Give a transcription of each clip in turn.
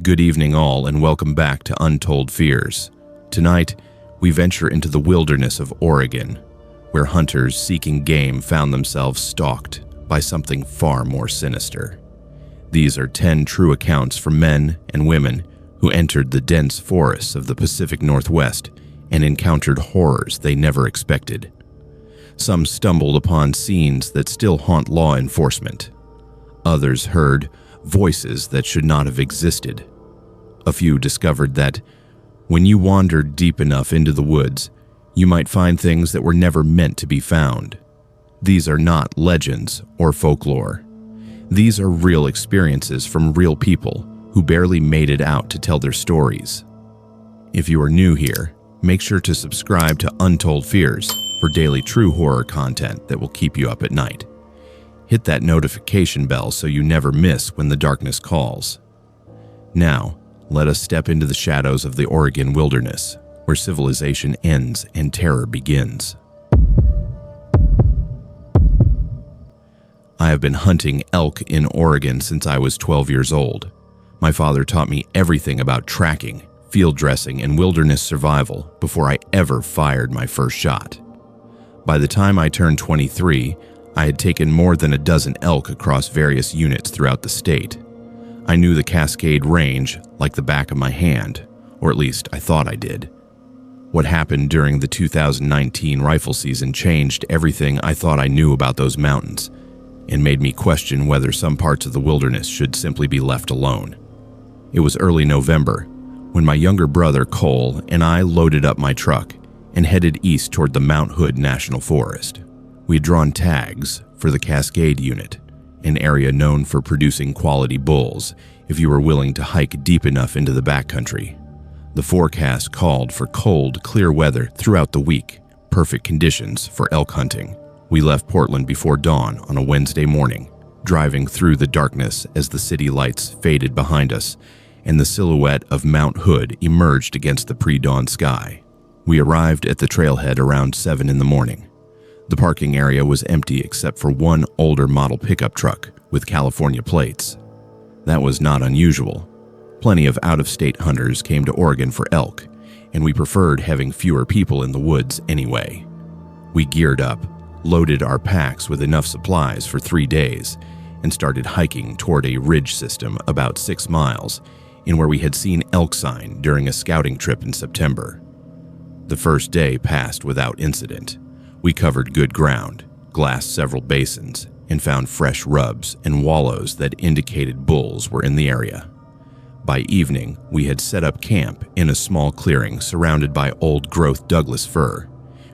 Good evening all, and welcome back to Untold Fears. Tonight, we venture into the wilderness of Oregon, where hunters seeking game found themselves stalked by something far more sinister. These are 10 true accounts from men and women who entered the dense forests of the Pacific Northwest and encountered horrors they never expected. Some stumbled upon scenes that still haunt law enforcement. Others heard voices that should not have existed. A few discovered that when you wandered deep enough into the woods, you might find things that were never meant to be found. These are not legends or folklore. These are real experiences from real people who barely made it out to tell their stories. If you are new here, make sure to subscribe to Untold Fears for daily true horror content that will keep you up at night. Hit that notification bell so you never miss when the darkness calls. Now, let us step into the shadows of the Oregon wilderness, where civilization ends and terror begins. I have been hunting elk in Oregon since I was 12 years old. My father taught me everything about tracking, field dressing, and wilderness survival before I ever fired my first shot. By the time I turned 23, I had taken more than a dozen elk across various units throughout the state. I knew the Cascade Range like the back of my hand, or at least I thought I did. What happened during the 2019 rifle season changed everything I thought I knew about those mountains, and made me question whether some parts of the wilderness should simply be left alone. It was early November when my younger brother Cole and I loaded up my truck and headed east toward the Mount Hood National Forest. We had drawn tags for the Cascade Unit, an area known for producing quality bulls if you were willing to hike deep enough into the backcountry. The forecast called for cold, clear weather throughout the week, perfect conditions for elk hunting. We left Portland before dawn on a Wednesday morning, driving through the darkness as the city lights faded behind us and the silhouette of Mount Hood emerged against the pre-dawn sky. We arrived at the trailhead around 7 in the morning. The parking area was empty except for one older model pickup truck with California plates. That was not unusual. Plenty of out-of-state hunters came to Oregon for elk, and we preferred having fewer people in the woods anyway. We geared up, loaded our packs with enough supplies for 3 days, and started hiking toward a ridge system about 6 miles in where we had seen elk sign during a scouting trip in September. The first day passed without incident. We covered good ground, glassed several basins, and found fresh rubs and wallows that indicated bulls were in the area. By evening, we had set up camp in a small clearing surrounded by old-growth Douglas fir.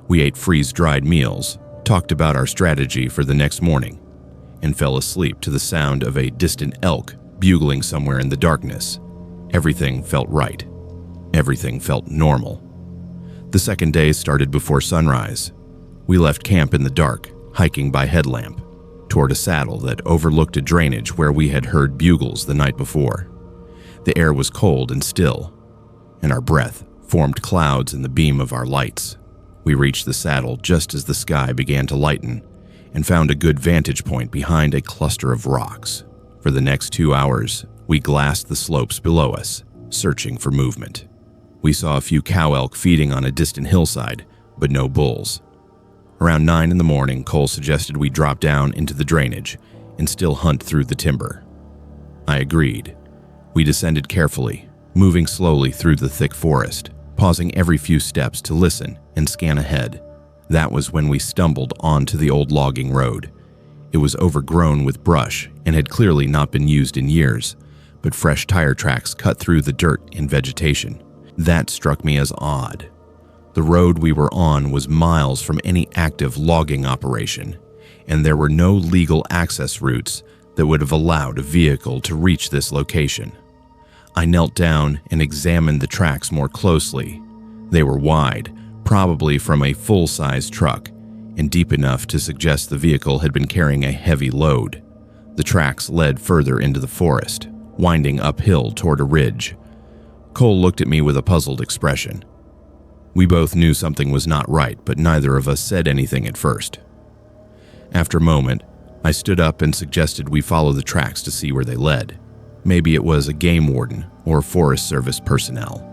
We ate freeze-dried meals, talked about our strategy for the next morning, and fell asleep to the sound of a distant elk bugling somewhere in the darkness. Everything felt right. Everything felt normal. The second day started before sunrise. We left camp in the dark, hiking by headlamp, toward a saddle that overlooked a drainage where we had heard bugles the night before. The air was cold and still, and our breath formed clouds in the beam of our lights. We reached the saddle just as the sky began to lighten and found a good vantage point behind a cluster of rocks. For the next 2 hours, we glassed the slopes below us, searching for movement. We saw a few cow elk feeding on a distant hillside, but no bulls. Around 9 in the morning, Cole suggested we drop down into the drainage and still hunt through the timber. I agreed. We descended carefully, moving slowly through the thick forest, pausing every few steps to listen and scan ahead. That was when we stumbled onto the old logging road. It was overgrown with brush and had clearly not been used in years, but fresh tire tracks cut through the dirt and vegetation. That struck me as odd. The road we were on was miles from any active logging operation, and there were no legal access routes that would have allowed a vehicle to reach this location. I knelt down and examined the tracks more closely. They were wide, probably from a full-size truck, and deep enough to suggest the vehicle had been carrying a heavy load. The tracks led further into the forest, winding uphill toward a ridge. Cole looked at me with a puzzled expression. We both knew something was not right, but neither of us said anything at first. After a moment, I stood up and suggested we follow the tracks to see where they led. Maybe it was a game warden or Forest Service personnel.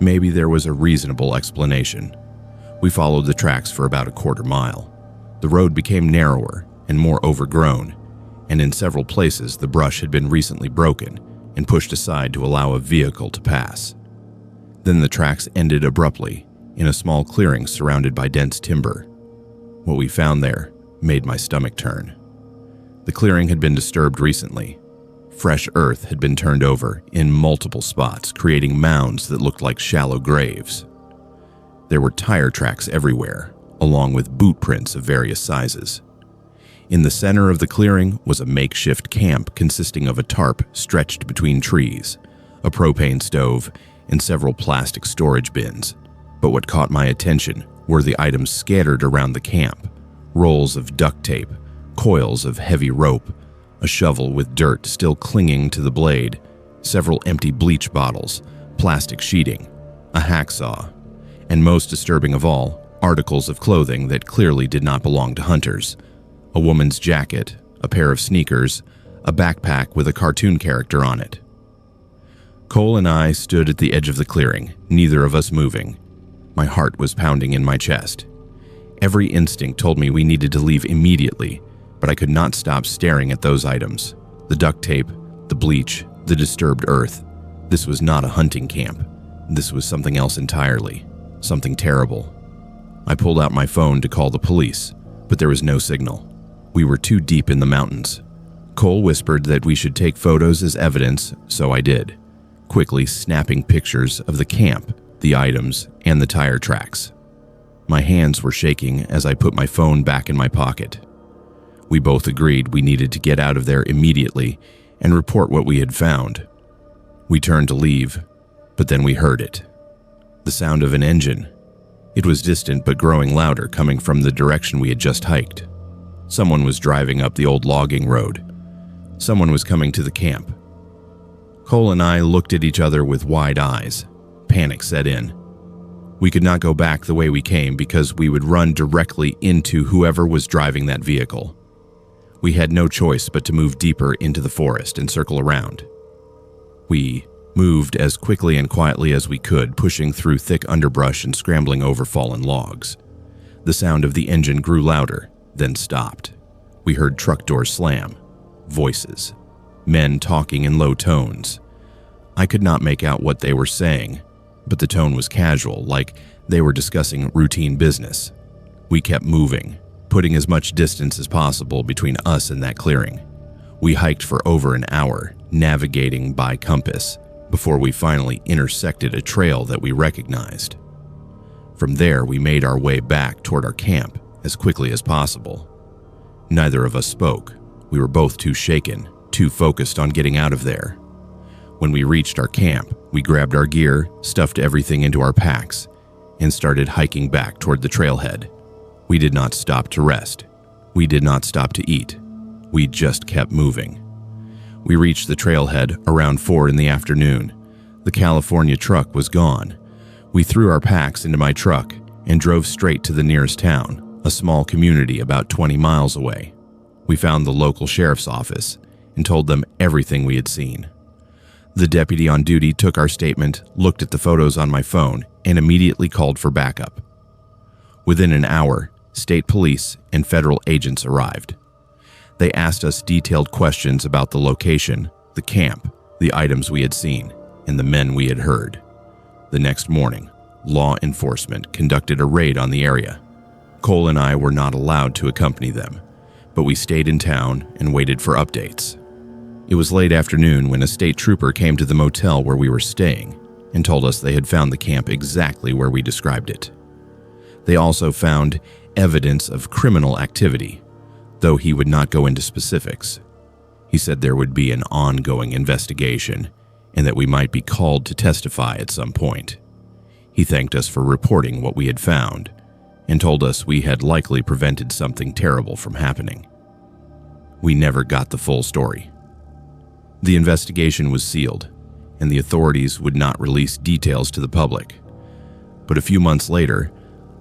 Maybe there was a reasonable explanation. We followed the tracks for about a quarter mile. The road became narrower and more overgrown, and in several places the brush had been recently broken and pushed aside to allow a vehicle to pass. Then the tracks ended abruptly in a small clearing surrounded by dense timber. What we found there made my stomach turn. The clearing had been disturbed recently. Fresh earth had been turned over in multiple spots, creating mounds that looked like shallow graves. There were tire tracks everywhere, along with boot prints of various sizes. In the center of the clearing was a makeshift camp consisting of a tarp stretched between trees, a propane stove, and several plastic storage bins. But what caught my attention were the items scattered around the camp: rolls of duct tape, coils of heavy rope, a shovel with dirt still clinging to the blade, several empty bleach bottles, plastic sheeting, a hacksaw, and most disturbing of all, articles of clothing that clearly did not belong to hunters: a woman's jacket, a pair of sneakers, a backpack with a cartoon character on it. Cole and I stood at the edge of the clearing, neither of us moving. My heart was pounding in my chest. Every instinct told me we needed to leave immediately, but I could not stop staring at those items: the duct tape, the bleach, the disturbed earth. This was not a hunting camp. This was something else entirely, something terrible. I pulled out my phone to call the police, but there was no signal. We were too deep in the mountains. Cole whispered that we should take photos as evidence, so I did, quickly snapping pictures of the camp, the items, and the tire tracks. My hands were shaking as I put my phone back in my pocket. We both agreed we needed to get out of there immediately and report what we had found. We turned to leave, but then we heard it. The sound of an engine. It was distant but growing louder, coming from the direction we had just hiked. Someone was driving up the old logging road. Someone was coming to the camp. Cole and I looked at each other with wide eyes. Panic set in. We could not go back the way we came because we would run directly into whoever was driving that vehicle. We had no choice but to move deeper into the forest and circle around. We moved as quickly and quietly as we could, pushing through thick underbrush and scrambling over fallen logs. The sound of the engine grew louder, then stopped. We heard truck doors slam, voices, men talking in low tones. I could not make out what they were saying, but the tone was casual, like they were discussing routine business. We kept moving, putting as much distance as possible between us and that clearing. We hiked for over an hour, navigating by compass, before we finally intersected a trail that we recognized. From there, we made our way back toward our camp as quickly as possible. Neither of us spoke. We were both too shaken, too focused on getting out of there. When we reached our camp, we grabbed our gear, stuffed everything into our packs, and started hiking back toward the trailhead. We did not stop to rest. We did not stop to eat. We just kept moving. We reached the trailhead around 4 in the afternoon. The California truck was gone. We threw our packs into my truck and drove straight to the nearest town, a small community about 20 miles away. We found the local sheriff's office and told them everything we had seen. The deputy on duty took our statement, looked at the photos on my phone, and immediately called for backup. Within an hour, state police and federal agents arrived. They asked us detailed questions about the location, the camp, the items we had seen, and the men we had heard. The next morning, law enforcement conducted a raid on the area. Cole and I were not allowed to accompany them, but we stayed in town and waited for updates. It was late afternoon when a state trooper came to the motel where we were staying and told us they had found the camp exactly where we described it. They also found evidence of criminal activity, though he would not go into specifics. He said there would be an ongoing investigation and that we might be called to testify at some point. He thanked us for reporting what we had found and told us we had likely prevented something terrible from happening. We never got the full story. The investigation was sealed, and the authorities would not release details to the public. But a few months later,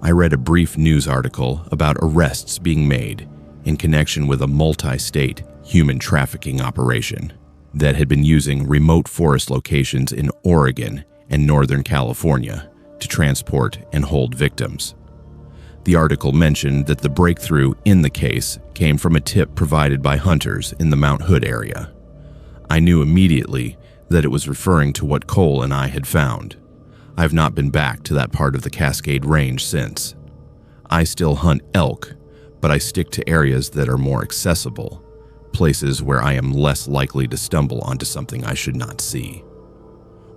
I read a brief news article about arrests being made in connection with a multi-state human trafficking operation. that had been using remote forest locations in Oregon and Northern California to transport and hold victims. The article mentioned that the breakthrough in the case came from a tip provided by hunters in the Mount Hood area. I knew immediately that it was referring to what Cole and I had found. I have not been back to that part of the Cascade Range since. I still hunt elk, but I stick to areas that are more accessible, places where I am less likely to stumble onto something I should not see.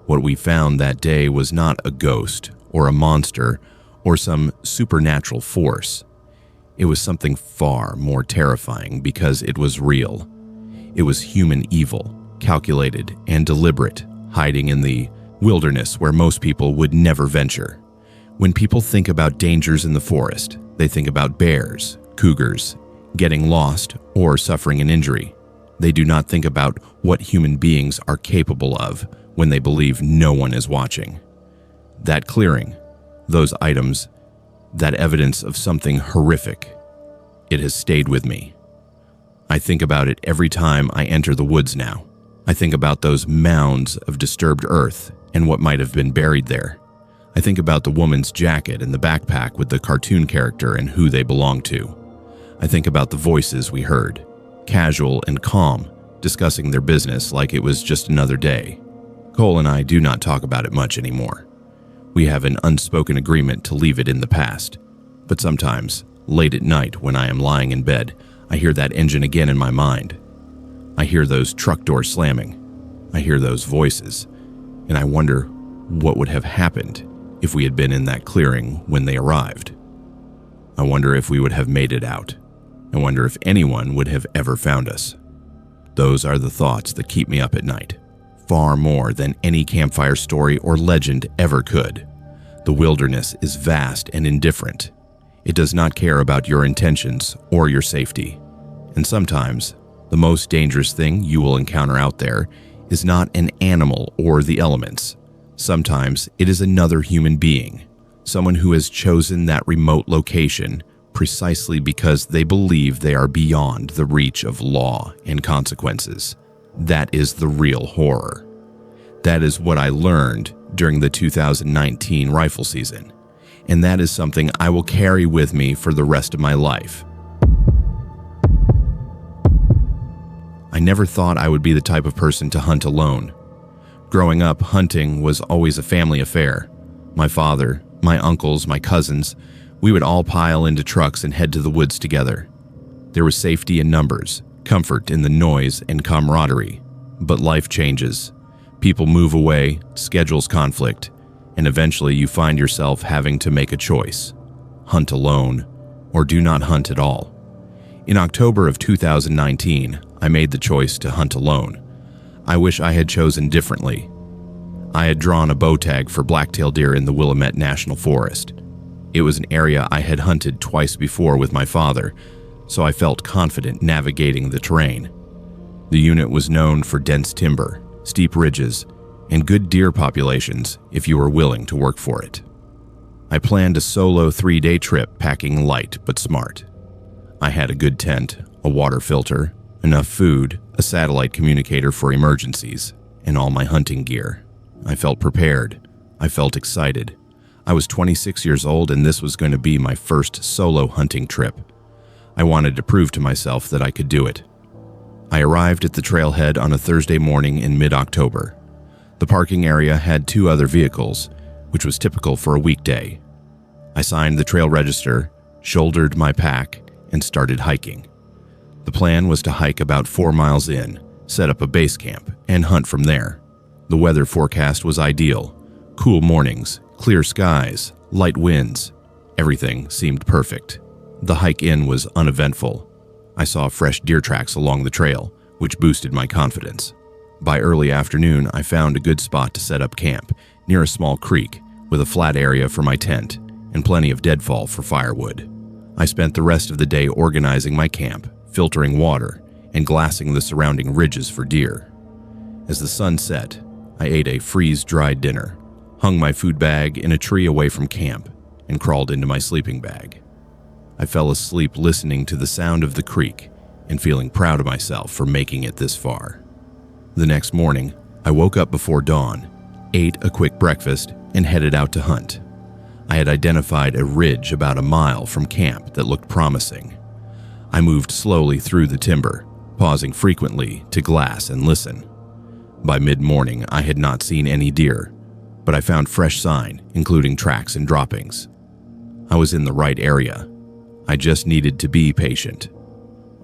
What we found that day was not a ghost or a monster or some supernatural force. It was something far more terrifying because it was real. It was human evil, calculated and deliberate, hiding in the wilderness where most people would never venture. When people think about dangers in the forest, they think about bears, cougars, getting lost, or suffering an injury. They do not think about what human beings are capable of when they believe no one is watching. That clearing, those items, that evidence of something horrific, it has stayed with me. I think about it every time I enter the woods now. I think about those mounds of disturbed earth and what might have been buried there. I think about the woman's jacket and the backpack with the cartoon character and who they belong to. I think about the voices we heard, casual and calm, discussing their business like it was just another day. Cole and I do not talk about it much anymore. We have an unspoken agreement to leave it in the past. But sometimes, late at night when I am lying in bed, I hear that engine again in my mind. I hear those truck doors slamming. I hear those voices. And I wonder what would have happened if we had been in that clearing when they arrived. I wonder if we would have made it out. I wonder if anyone would have ever found us. Those are the thoughts that keep me up at night, far more than any campfire story or legend ever could. The wilderness is vast and indifferent. It does not care about your intentions or your safety. And sometimes, the most dangerous thing you will encounter out there is not an animal or the elements. Sometimes it is another human being, someone who has chosen that remote location precisely because they believe they are beyond the reach of law and consequences. That is the real horror. That is what I learned during the 2019 rifle season, and that is something I will carry with me for the rest of my life. I never thought I would be the type of person to hunt alone. Growing up, hunting was always a family affair. My father, my uncles, my cousins, we would all pile into trucks and head to the woods together. There was safety in numbers, comfort in the noise and camaraderie. But life changes. People move away, schedules conflict, and eventually you find yourself having to make a choice. Hunt alone, or do not hunt at all. In October of 2019, I made the choice to hunt alone. I wish I had chosen differently. I had drawn a bow tag for blacktail deer in the Willamette National Forest. It was an area I had hunted twice before with my father, so I felt confident navigating the terrain. The unit was known for dense timber, steep ridges, and good deer populations if you were willing to work for it. I planned a solo 3-day trip packing light but smart. I had a good tent, a water filter, enough food, a satellite communicator for emergencies, and all my hunting gear. I felt prepared. I felt excited. I was 26 years old and this was going to be my first solo hunting trip. I wanted to prove to myself that I could do it. I arrived at the trailhead on a Thursday morning in mid-October. The parking area had 2 other vehicles, which was typical for a weekday. I signed the trail register, shouldered my pack, and started hiking. The plan was to hike about 4 miles in, set up a base camp, and hunt from there. The weather forecast was ideal. Cool mornings, clear skies, light winds. Everything seemed perfect. The hike in was uneventful. I saw fresh deer tracks along the trail, which boosted my confidence. By early afternoon, I found a good spot to set up camp, near a small creek, with a flat area for my tent, and plenty of deadfall for firewood. I spent the rest of the day organizing my camp, filtering water, and glassing the surrounding ridges for deer. As the sun set, I ate a freeze-dried dinner, hung my food bag in a tree away from camp, and crawled into my sleeping bag. I fell asleep listening to the sound of the creek and feeling proud of myself for making it this far. The next morning, I woke up before dawn, ate a quick breakfast, and headed out to hunt. I had identified a ridge about a mile from camp that looked promising. I moved slowly through the timber, pausing frequently to glass and listen. By mid-morning, I had not seen any deer, but I found fresh sign, including tracks and droppings. I was in the right area. I just needed to be patient.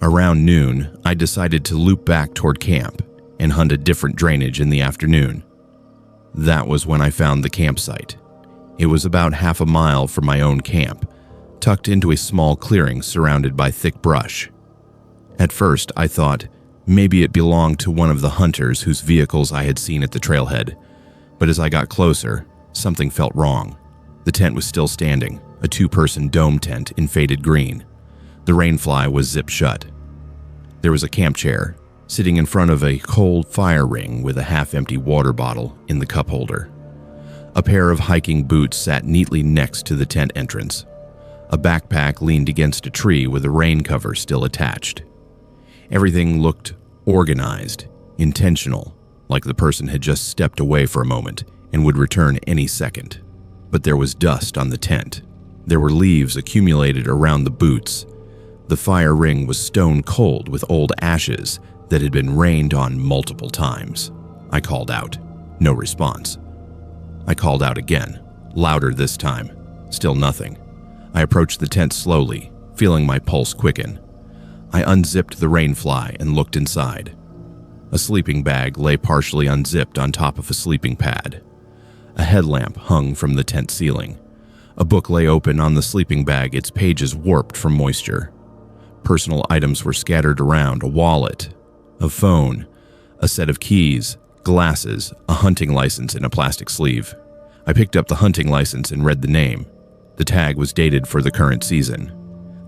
Around noon, I decided to loop back toward camp and hunt a different drainage in the afternoon. That was when I found the campsite. It was about half a mile from my own camp, tucked into a small clearing surrounded by thick brush. At first, I thought maybe it belonged to one of the hunters whose vehicles I had seen at the trailhead, but as I got closer, something felt wrong. The tent was still standing, a two-person dome tent in faded green. The rainfly was zipped shut. There was a camp chair, sitting in front of a cold fire ring with a half-empty water bottle in the cup holder. A pair of hiking boots sat neatly next to the tent entrance. A backpack leaned against a tree with a rain cover still attached. Everything looked organized, intentional, like the person had just stepped away for a moment and would return any second. But there was dust on the tent. There were leaves accumulated around the boots. The fire ring was stone cold with old ashes that had been rained on multiple times. I called out. No response. I called out again, louder this time. Still nothing. I approached the tent slowly, feeling my pulse quicken. I unzipped the rainfly and looked inside. A sleeping bag lay partially unzipped on top of a sleeping pad. A headlamp hung from the tent ceiling. A book lay open on the sleeping bag, its pages warped from moisture. Personal items were scattered around: a wallet, a phone, a set of keys, glasses, a hunting license in a plastic sleeve. I picked up the hunting license and read the name. The tag was dated for the current season.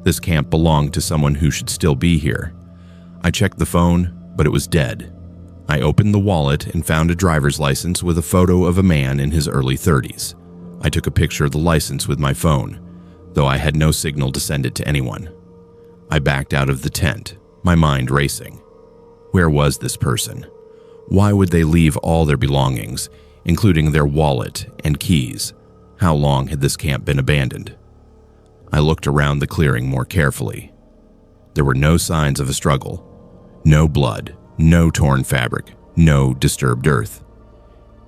This camp belonged to someone who should still be here. I checked the phone, but it was dead. I opened the wallet and found a driver's license with a photo of a man in his early 30s. I took a picture of the license with my phone, though I had no signal to send it to anyone. I backed out of the tent, my mind racing. Where was this person? Why would they leave all their belongings, including their wallet and keys? How long had this camp been abandoned? I looked around the clearing more carefully. There were no signs of a struggle. No blood, no torn fabric, no disturbed earth.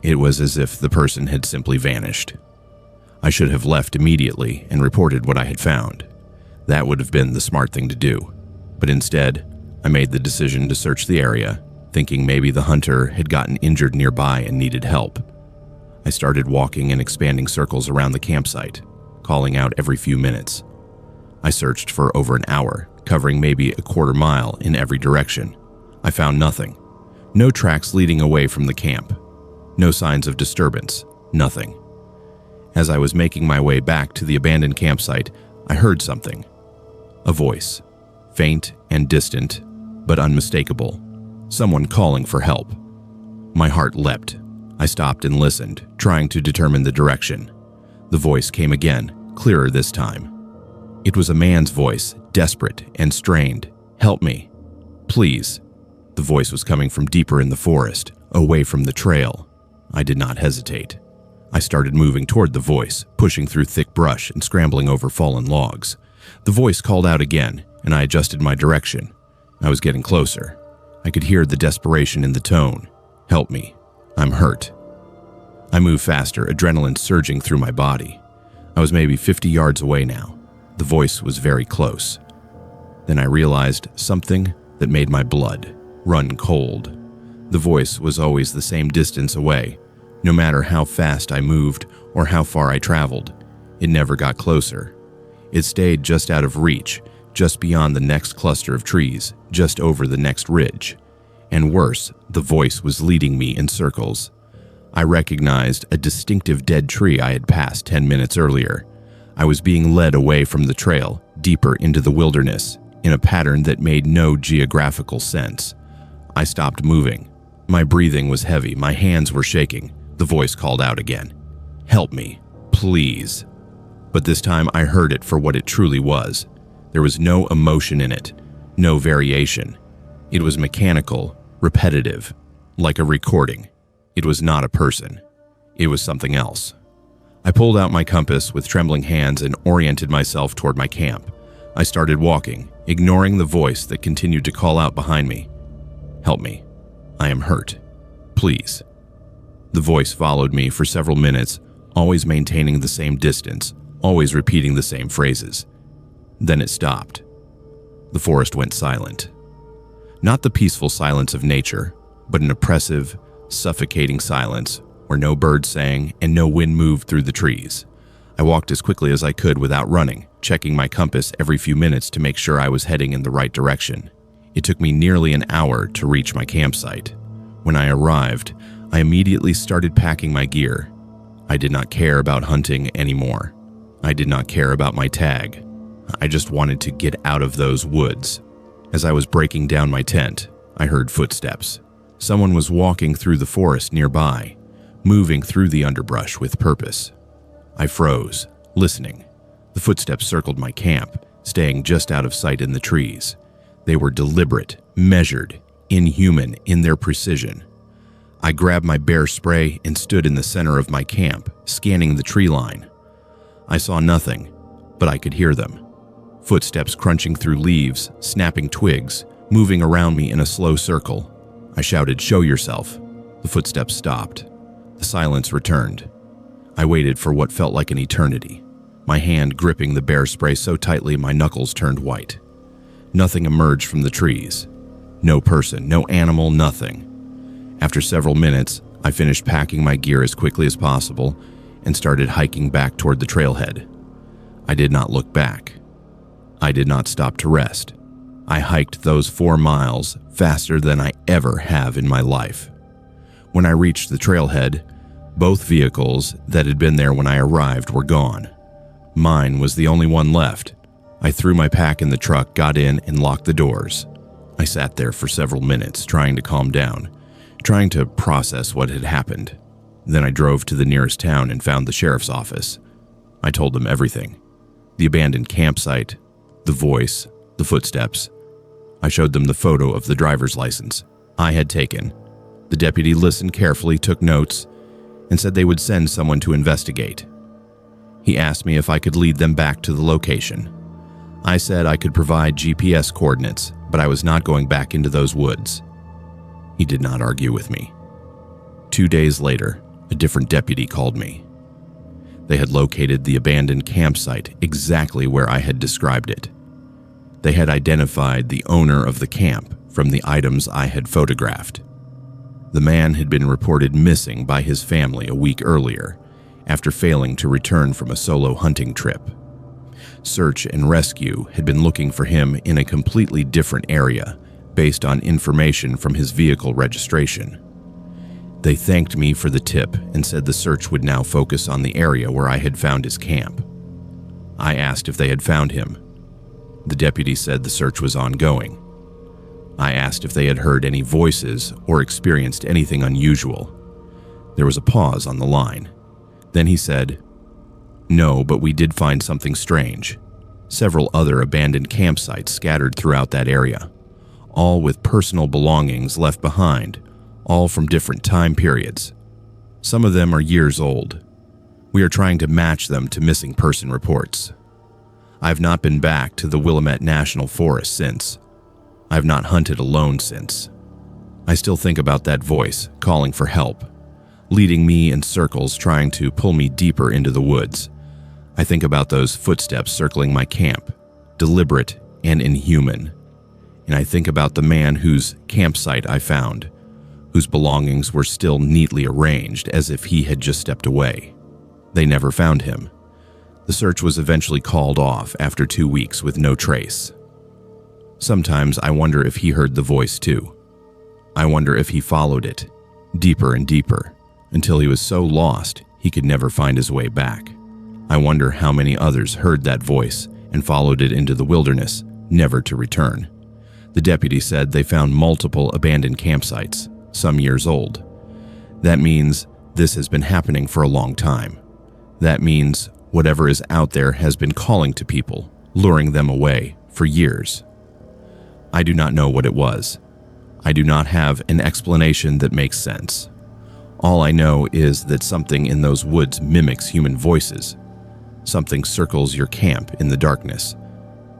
It was as if the person had simply vanished. I should have left immediately and reported what I had found. That would have been the smart thing to do. But instead, I made the decision to search the area, thinking maybe the hunter had gotten injured nearby and needed help. I started walking in expanding circles around the campsite, calling out every few minutes. I searched for over an hour, covering maybe a quarter mile in every direction. I found nothing. No tracks leading away from the camp. No signs of disturbance. Nothing. As I was making my way back to the abandoned campsite, I heard something. A voice. Faint and distant, but unmistakable. Someone calling for help. My heart leapt. I stopped and listened, trying to determine the direction. The voice came again, clearer this time. It was a man's voice, desperate and strained. "Help me. Please." The voice was coming from deeper in the forest, away from the trail. I did not hesitate. I started moving toward the voice, pushing through thick brush and scrambling over fallen logs. The voice called out again, and I adjusted my direction. I was getting closer. I could hear the desperation in the tone. "Help me. I'm hurt." I moved faster, adrenaline surging through my body. I was maybe 50 yards away now. The voice was very close. Then I realized something that made my blood run cold. The voice was always the same distance away. No matter how fast I moved or how far I traveled, it never got closer. It stayed just out of reach, just beyond the next cluster of trees, just over the next ridge. And worse, the voice was leading me in circles. I recognized a distinctive dead tree I had passed 10 minutes earlier. I was being led away from the trail, deeper into the wilderness, in a pattern that made no geographical sense. I stopped moving. My breathing was heavy, my hands were shaking. The voice called out again. "Help me, please." But this time I heard it for what it truly was. There was no emotion in it, no variation. It was mechanical, repetitive. like a recording. It was not a person. It was something else. I pulled out my compass with trembling hands and oriented myself toward my camp. I started walking, ignoring the voice that continued to call out behind me. "Help me. I am hurt. Please." The voice followed me for several minutes, always maintaining the same distance, always repeating the same phrases. Then it stopped. The forest went silent. Not the peaceful silence of nature, but an oppressive, suffocating silence where no bird sang and no wind moved through the trees. I walked as quickly as I could without running, checking my compass every few minutes to make sure I was heading in the right direction. It took me nearly an hour to reach my campsite. When I arrived, I immediately started packing my gear. I did not care about hunting anymore. I did not care about my tag. I just wanted to get out of those woods. As I was breaking down my tent, I heard footsteps. Someone was walking through the forest nearby, moving through the underbrush with purpose. I froze, listening. The footsteps circled my camp, staying just out of sight in the trees. They were deliberate, measured, inhuman in their precision. I grabbed my bear spray and stood in the center of my camp, scanning the tree line. I saw nothing, but I could hear them. Footsteps crunching through leaves, snapping twigs, moving around me in a slow circle. I shouted, "Show yourself." The footsteps stopped. The silence returned. I waited for what felt like an eternity, my hand gripping the bear spray so tightly my knuckles turned white. Nothing emerged from the trees. No person, no animal, nothing. After several minutes, I finished packing my gear as quickly as possible and started hiking back toward the trailhead. I did not look back. I did not stop to rest. I hiked those 4 miles faster than I ever have in my life. When I reached the trailhead, both vehicles that had been there when I arrived were gone. Mine was the only one left. I threw my pack in the truck, got in, and locked the doors. I sat there for several minutes, trying to calm down, trying to process what had happened. Then I drove to the nearest town and found the sheriff's office. I told them everything. The abandoned campsite, the voice, the footsteps. I showed them the photo of the driver's license I had taken. The deputy listened carefully, took notes, and said they would send someone to investigate. He asked me if I could lead them back to the location. I said I could provide GPS coordinates, but I was not going back into those woods. He did not argue with me. 2 days later, a different deputy called me. They had located the abandoned campsite exactly where I had described it. They had identified the owner of the camp from the items I had photographed. The man had been reported missing by his family a week earlier, after failing to return from a solo hunting trip. Search and rescue had been looking for him in a completely different area, based on information from his vehicle registration. They thanked me for the tip and said the search would now focus on the area where I had found his camp. I asked if they had found him. The deputy said the search was ongoing. I asked if they had heard any voices or experienced anything unusual. There was a pause on the line. Then he said, "No, but we did find something strange. Several other abandoned campsites scattered throughout that area, all with personal belongings left behind, all from different time periods. Some of them are years old. We are trying to match them to missing person reports. I've not been back to the Willamette National Forest since. I've not hunted alone since. I still think about that voice calling for help, leading me in circles trying to pull me deeper into the woods. I think about those footsteps circling my camp, deliberate and inhuman. And I think about the man whose campsite I found, whose belongings were still neatly arranged as if he had just stepped away. They never found him. The search was eventually called off after 2 weeks with no trace. Sometimes I wonder if he heard the voice too. I wonder if he followed it, deeper and deeper, until he was so lost he could never find his way back. I wonder how many others heard that voice and followed it into the wilderness, never to return. The deputy said they found multiple abandoned campsites, some years old. That means this has been happening for a long time. That means whatever is out there has been calling to people, luring them away for years. I do not know what it was. I do not have an explanation that makes sense. All I know is that something in those woods mimics human voices. Something circles your camp in the darkness.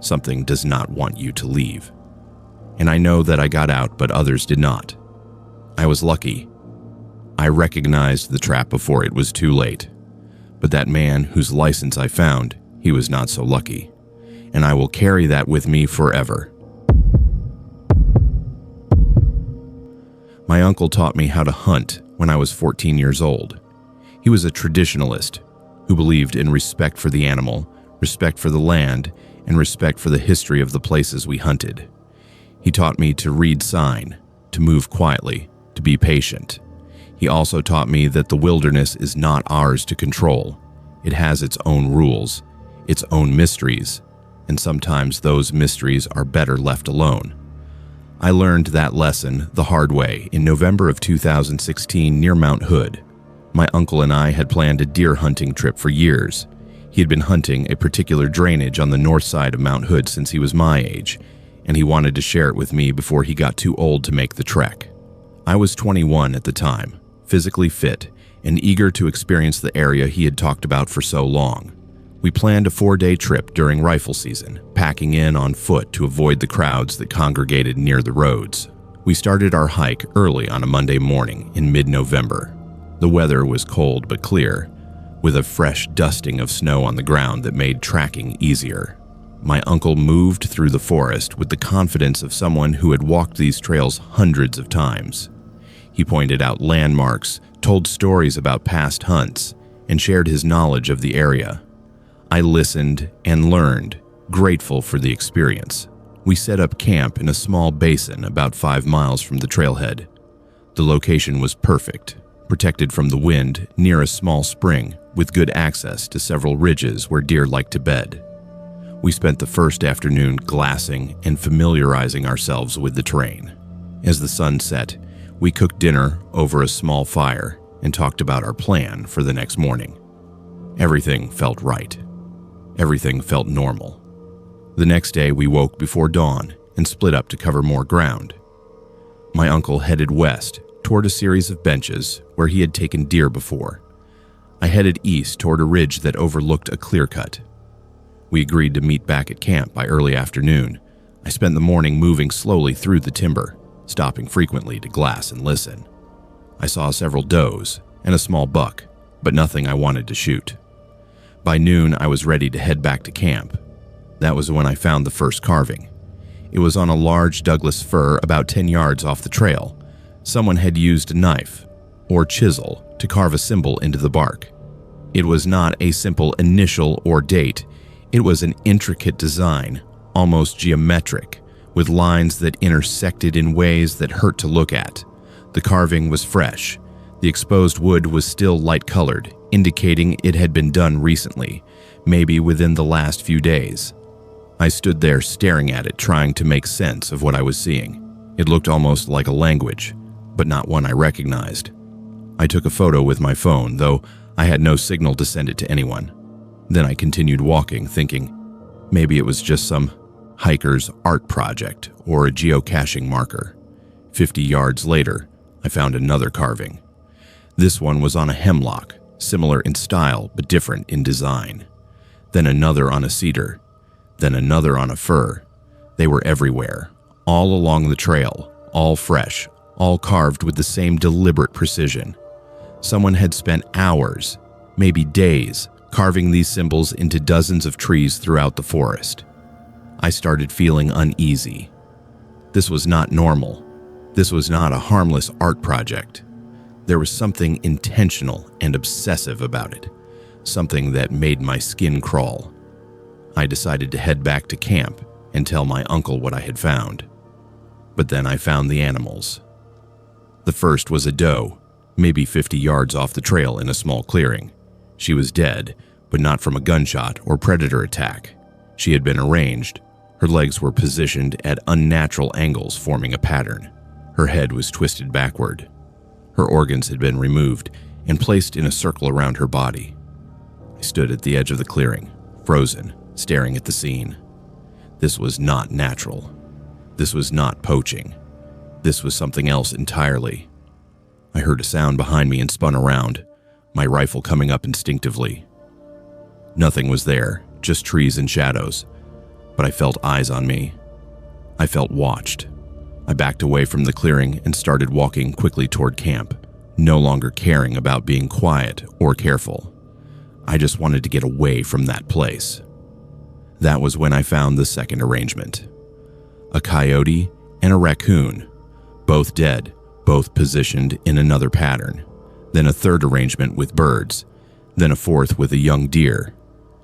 Something does not want you to leave. And I know that I got out, but others did not. I was lucky. I recognized the trap before it was too late. But that man whose license I found, he was not so lucky. And I will carry that with me forever. My uncle taught me how to hunt when I was 14 years old. He was a traditionalist who believed in respect for the animal, respect for the land, and respect for the history of the places we hunted. He taught me to read sign, to move quietly, to be patient. He also taught me that the wilderness is not ours to control. It has its own rules, its own mysteries, and sometimes those mysteries are better left alone. I learned that lesson the hard way in November of 2016 near Mount Hood. My uncle and I had planned a deer hunting trip for years. He had been hunting a particular drainage on the north side of Mount Hood since he was my age, and he wanted to share it with me before he got too old to make the trek. I was 21 at the time, physically fit, and eager to experience the area he had talked about for so long. We planned a 4-day trip during rifle season, packing in on foot to avoid the crowds that congregated near the roads. We started our hike early on a Monday morning in mid-November. The weather was cold but clear, with a fresh dusting of snow on the ground that made tracking easier. My uncle moved through the forest with the confidence of someone who had walked these trails hundreds of times. He pointed out landmarks, told stories about past hunts, and shared his knowledge of the area. I listened and learned, grateful for the experience. We set up camp in a small basin about 5 miles from the trailhead. The location was perfect, protected from the wind near a small spring with good access to several ridges where deer like to bed. We spent the first afternoon glassing and familiarizing ourselves with the terrain. As the sun set, we cooked dinner over a small fire and talked about our plan for the next morning. Everything felt right. Everything felt normal. The next day we woke before dawn and split up to cover more ground. My uncle headed west toward a series of benches where he had taken deer before. I headed east toward a ridge that overlooked a clear cut. We agreed to meet back at camp by early afternoon. I spent the morning moving slowly through the timber, stopping frequently to glass and listen. I saw several does and a small buck, but nothing I wanted to shoot. By noon, I was ready to head back to camp. That was when I found the first carving. It was on a large Douglas fir about 10 yards off the trail. Someone had used a knife or chisel to carve a symbol into the bark. It was not a simple initial or date. It was an intricate design, almost geometric, with lines that intersected in ways that hurt to look at. The carving was fresh. The exposed wood was still light-colored, indicating it had been done recently, maybe within the last few days. I stood there staring at it, trying to make sense of what I was seeing. It looked almost like a language, but not one I recognized. I took a photo with my phone, though I had no signal to send it to anyone. Then I continued walking, thinking maybe it was just some hiker's art project or a geocaching marker. 50 yards later, I found another carving. This one was on a hemlock, similar in style but different in design. Then another on a cedar, then another on a fir. They were everywhere, all along the trail, all fresh, all carved with the same deliberate precision. Someone had spent hours, maybe days, carving these symbols into dozens of trees throughout the forest. I started feeling uneasy. This was not normal. This was not a harmless art project. There was something intentional and obsessive about it, something that made my skin crawl. I decided to head back to camp and tell my uncle what I had found. But then I found the animals. The first was a doe, maybe 50 yards off the trail in a small clearing. She was dead, but not from a gunshot or predator attack. She had been arranged. Her legs were positioned at unnatural angles, forming a pattern. Her head was twisted backward. Her organs had been removed and placed in a circle around her body. I stood at the edge of the clearing, frozen, staring at the scene. This was not natural. This was not poaching. This was something else entirely. I heard a sound behind me and spun around, my rifle coming up instinctively. Nothing was there, just trees and shadows, but I felt eyes on me. I felt watched. I backed away from the clearing and started walking quickly toward camp, no longer caring about being quiet or careful. I just wanted to get away from that place. That was when I found the second arrangement. A coyote and a raccoon, both dead, both positioned in another pattern. Then a third arrangement with birds, then a fourth with a young deer.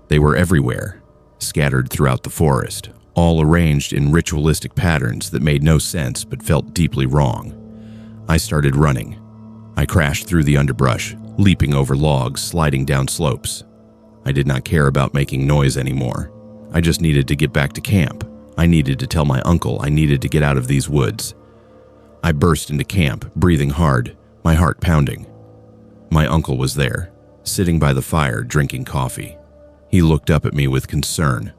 They were everywhere, scattered throughout the forest, all arranged in ritualistic patterns that made no sense but felt deeply wrong. I started running. I crashed through the underbrush, leaping over logs, sliding down slopes. I did not care about making noise anymore. I just needed to get back to camp. I needed to tell my uncle I needed to get out of these woods. I burst into camp, breathing hard, my heart pounding. My uncle was there, sitting by the fire, drinking coffee. He looked up at me with concern.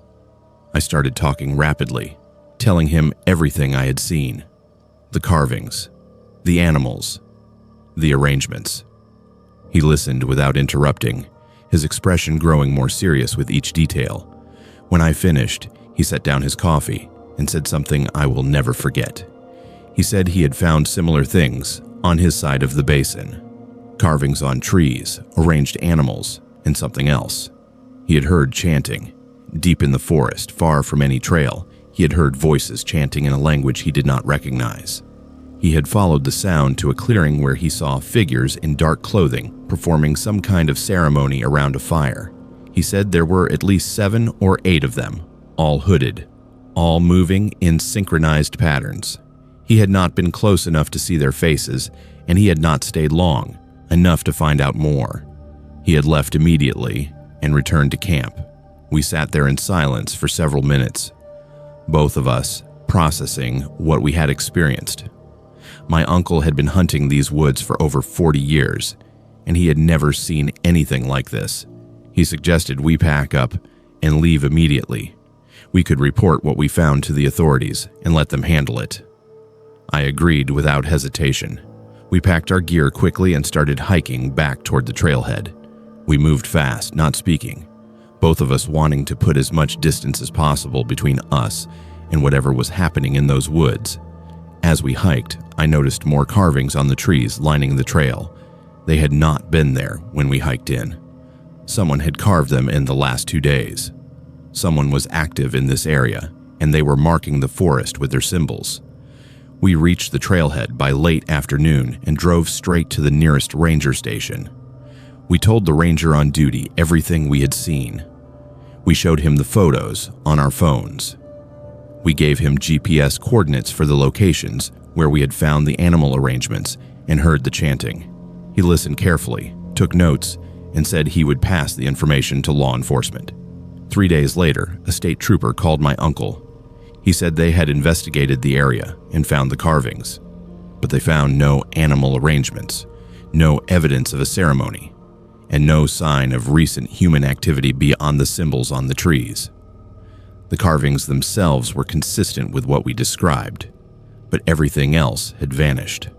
I started talking rapidly, telling him everything I had seen. The carvings, the animals, the arrangements. He listened without interrupting, his expression growing more serious with each detail. When I finished, he set down his coffee and said something I will never forget. He said he had found similar things on his side of the basin. Carvings on trees, arranged animals, and something else. He had heard chanting. Deep in the forest, far from any trail, he had heard voices chanting in a language he did not recognize. He had followed the sound to a clearing where he saw figures in dark clothing performing some kind of ceremony around a fire. He said there were at least 7 or 8 of them, all hooded, all moving in synchronized patterns. He had not been close enough to see their faces, and he had not stayed long, enough to find out more. He had left immediately and returned to camp. We sat there in silence for several minutes, both of us processing what we had experienced. My uncle had been hunting these woods for over 40 years, and he had never seen anything like this. He suggested we pack up and leave immediately. We could report what we found to the authorities and let them handle it. I agreed without hesitation. We packed our gear quickly and started hiking back toward the trailhead. We moved fast, not speaking, both of us wanting to put as much distance as possible between us and whatever was happening in those woods. As we hiked, I noticed more carvings on the trees lining the trail. They had not been there when we hiked in. Someone had carved them in the last 2 days. Someone was active in this area, and they were marking the forest with their symbols. We reached the trailhead by late afternoon and drove straight to the nearest ranger station. We told the ranger on duty everything we had seen. We showed him the photos on our phones. We gave him GPS coordinates for the locations where we had found the animal arrangements and heard the chanting. He listened carefully, took notes, and said he would pass the information to law enforcement. 3 days later, a state trooper called my uncle. He said they had investigated the area and found the carvings, but they found no animal arrangements, no evidence of a ceremony, and no sign of recent human activity beyond the symbols on the trees. The carvings themselves were consistent with what we described, but everything else had vanished.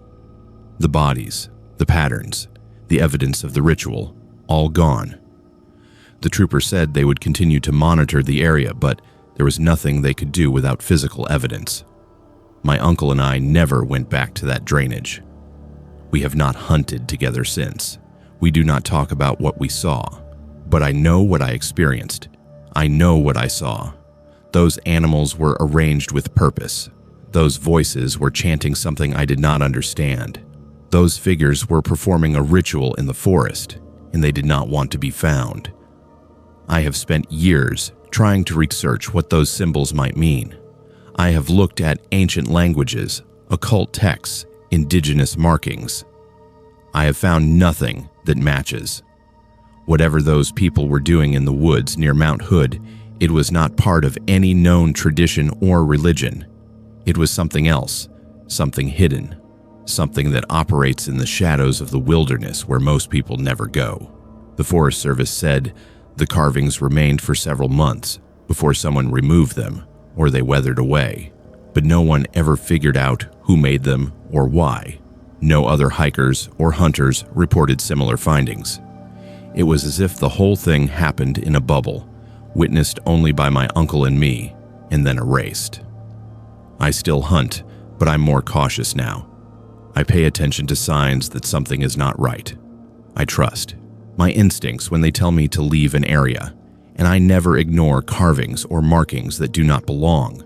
The bodies, the patterns, the evidence of the ritual, all gone. The trooper said they would continue to monitor the area, but there was nothing they could do without physical evidence. My uncle and I never went back to that drainage. We have not hunted together since. We do not talk about what we saw, but I know what I experienced. I know what I saw. Those animals were arranged with purpose. Those voices were chanting something I did not understand. Those figures were performing a ritual in the forest, and they did not want to be found. I have spent years trying to research what those symbols might mean. I have looked at ancient languages, occult texts, indigenous markings. I have found nothing that matches. Whatever those people were doing in the woods near Mount Hood, it was not part of any known tradition or religion. It was something else, something hidden, something that operates in the shadows of the wilderness where most people never go. The Forest Service said the carvings remained for several months before someone removed them or they weathered away. but no one ever figured out who made them or why. No other hikers or hunters reported similar findings. It was as if the whole thing happened in a bubble, witnessed only by my uncle and me, and then erased. I still hunt, but I'm more cautious now. I pay attention to signs that something is not right. I trust my instincts when they tell me to leave an area, and I never ignore carvings or markings that do not belong.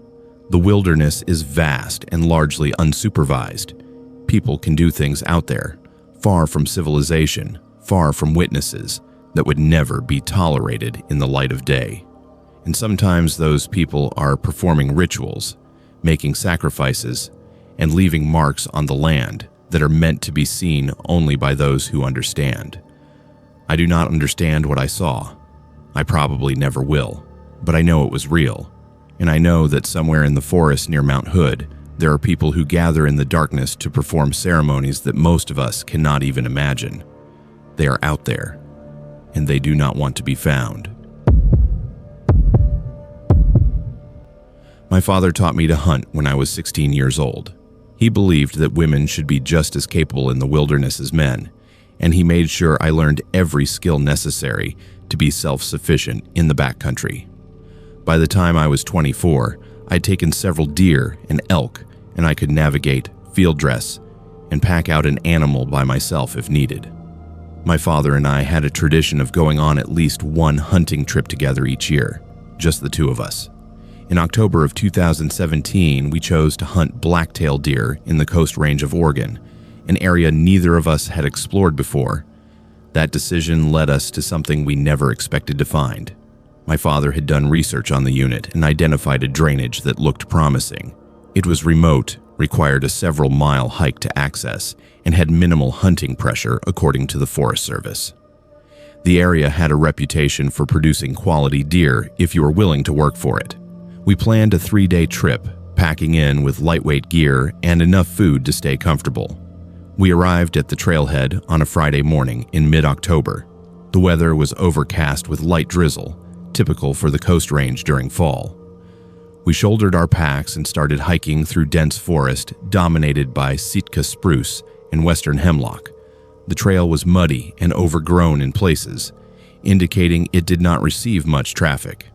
The wilderness is vast and largely unsupervised. People can do things out there, far from civilization, far from witnesses, that would never be tolerated in the light of day. And sometimes those people are performing rituals, making sacrifices, and leaving marks on the land that are meant to be seen only by those who understand. I do not understand what I saw. I probably never will, but I know it was real, and I know that somewhere in the forest near Mount Hood, there are people who gather in the darkness to perform ceremonies that most of us cannot even imagine. They are out there, and they do not want to be found. My father taught me to hunt when I was 16 years old. He believed that women should be just as capable in the wilderness as men, and he made sure I learned every skill necessary to be self-sufficient in the backcountry. By the time I was 24, I'd taken several deer and elk, and I could navigate, field dress, and pack out an animal by myself if needed. My father and I had a tradition of going on at least one hunting trip together each year, just the two of us. In October of 2017, we chose to hunt blacktail deer in the Coast Range of Oregon, an area neither of us had explored before. That decision led us to something we never expected to find. My father had done research on the unit and identified a drainage that looked promising. It was remote, required a several-mile hike to access, and had minimal hunting pressure according to the Forest Service. The area had a reputation for producing quality deer if you were willing to work for it. We planned a 3-day trip, packing in with lightweight gear and enough food to stay comfortable. We arrived at the trailhead on a Friday morning in mid-October. The weather was overcast with light drizzle, typical for the Coast Range during fall. We shouldered our packs and started hiking through dense forest dominated by Sitka spruce and western hemlock. The trail was muddy and overgrown in places, indicating it did not receive much traffic.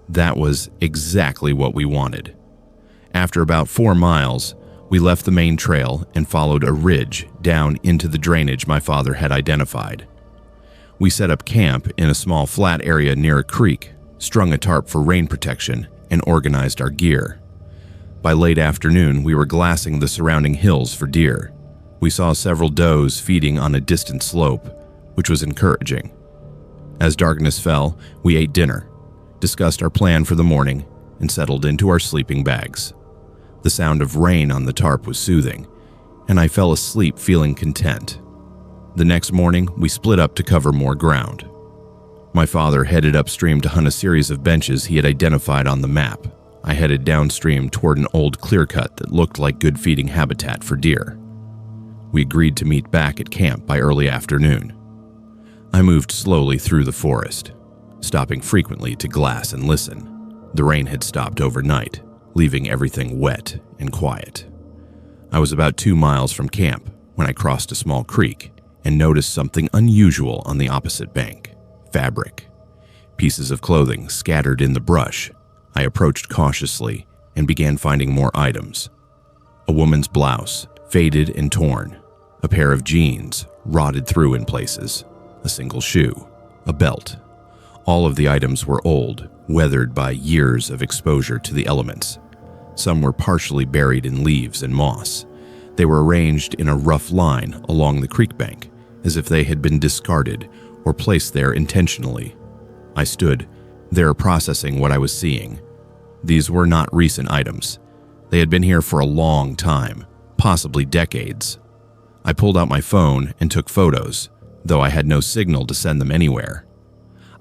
That was exactly what we wanted. After about 4 miles, we left the main trail and followed a ridge down into the drainage my father had identified. We set up camp in a small flat area near a creek, strung a tarp for rain protection, and organized our gear. By late afternoon, we were glassing the surrounding hills for deer. We saw several does feeding on a distant slope, which was encouraging. As darkness fell, we ate dinner, discussed our plan for the morning, and settled into our sleeping bags. The sound of rain on the tarp was soothing, and I fell asleep feeling content. The next morning, we split up to cover more ground. My father headed upstream to hunt a series of benches he had identified on the map. I headed downstream toward an old clear-cut that looked like good feeding habitat for deer. We agreed to meet back at camp by early afternoon. I moved slowly through the forest, stopping frequently to glass and listen. The rain had stopped overnight, leaving everything wet and quiet. I was about 2 miles from camp when I crossed a small creek and noticed something unusual on the opposite bank: fabric. Pieces of clothing scattered in the brush. I approached cautiously and began finding more items. A woman's blouse, faded and torn. A pair of jeans, rotted through in places. A single shoe. A belt. All of the items were old, weathered by years of exposure to the elements. Some were partially buried in leaves and moss. They were arranged in a rough line along the creek bank, as if they had been discarded or placed there intentionally. I stood there processing what I was seeing. These were not recent items. They had been here for a long time, possibly decades. I pulled out my phone and took photos, though I had no signal to send them anywhere.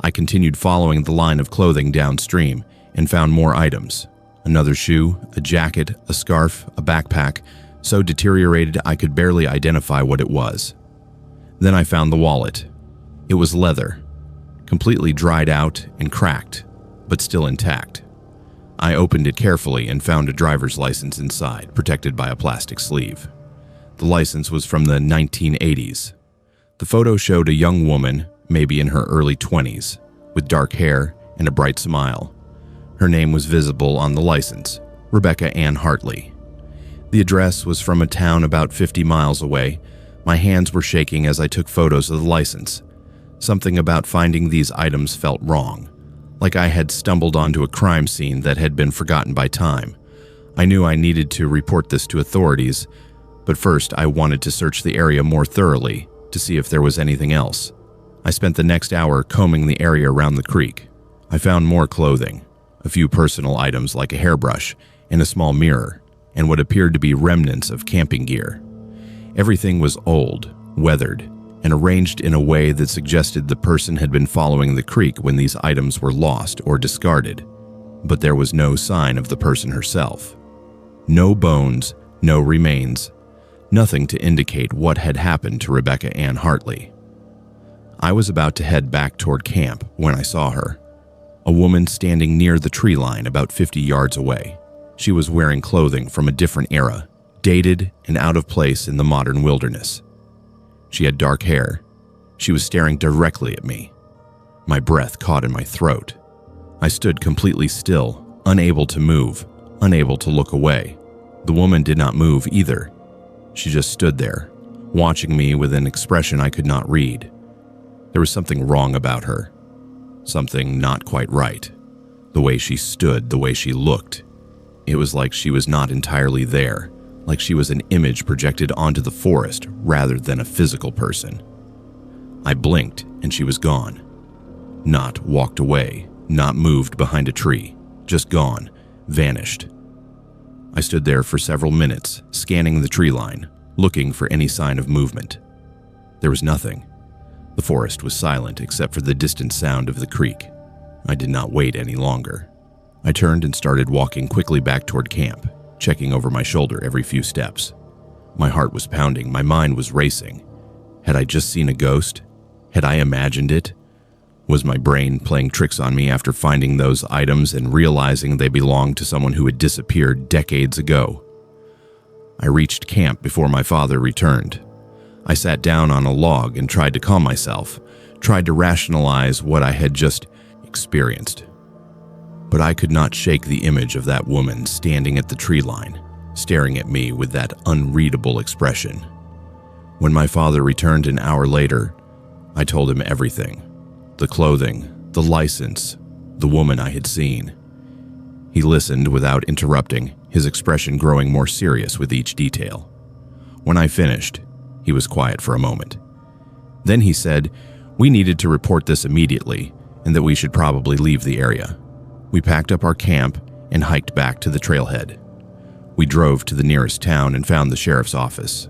I continued following the line of clothing downstream and found more items. Another shoe, a jacket, a scarf, a backpack, so deteriorated I could barely identify what it was. Then I found the wallet. It was leather, completely dried out and cracked, but still intact. I opened it carefully and found a driver's license inside, protected by a plastic sleeve. The license was from the 1980s. The photo showed a young woman, maybe in her early 20s, with dark hair and a bright smile. Her name was visible on the license, Rebecca Ann Hartley. The address was from a town about 50 miles away. My hands were shaking as I took photos of the license. Something about finding these items felt wrong, like I had stumbled onto a crime scene that had been forgotten by time. I knew I needed to report this to authorities, but first I wanted to search the area more thoroughly to see if there was anything else. I spent the next hour combing the area around the creek. I found more clothing, a few personal items like a hairbrush and a small mirror, and what appeared to be remnants of camping gear. Everything was old, weathered, and arranged in a way that suggested the person had been following the creek when these items were lost or discarded, but there was no sign of the person herself. No bones, no remains, nothing to indicate what had happened to Rebecca Ann Hartley. I was about to head back toward camp when I saw her, a woman standing near the tree line about 50 yards away. She was wearing clothing from a different era, dated and out of place in the modern wilderness. She had dark hair. She was staring directly at me. My breath caught in my throat. I stood completely still, unable to move, unable to look away. The woman did not move either. She just stood there, watching me with an expression I could not read. There was something wrong about her. Something not quite right. The way she stood, the way she looked. It was like she was not entirely there, like she was an image projected onto the forest rather than a physical person. I blinked and she was gone. Not walked away, not moved behind a tree, just gone, vanished. I stood there for several minutes, scanning the tree line, looking for any sign of movement. There was nothing. The forest was silent except for the distant sound of the creek. I did not wait any longer. I turned and started walking quickly back toward camp, checking over my shoulder every few steps. My heart was pounding, my mind was racing. Had I just seen a ghost? Had I imagined it? Was my brain playing tricks on me after finding those items and realizing they belonged to someone who had disappeared decades ago? I reached camp before my father returned. I sat down on a log and tried to calm myself, tried to rationalize what I had just experienced. But I could not shake the image of that woman standing at the tree line, staring at me with that unreadable expression. When my father returned an hour later, I told him everything. The clothing, the license, the woman I had seen. He listened without interrupting, his expression growing more serious with each detail. When I finished, he was quiet for a moment. Then he said we needed to report this immediately and that we should probably leave the area. We packed up our camp and hiked back to the trailhead. We drove to the nearest town and found the sheriff's office.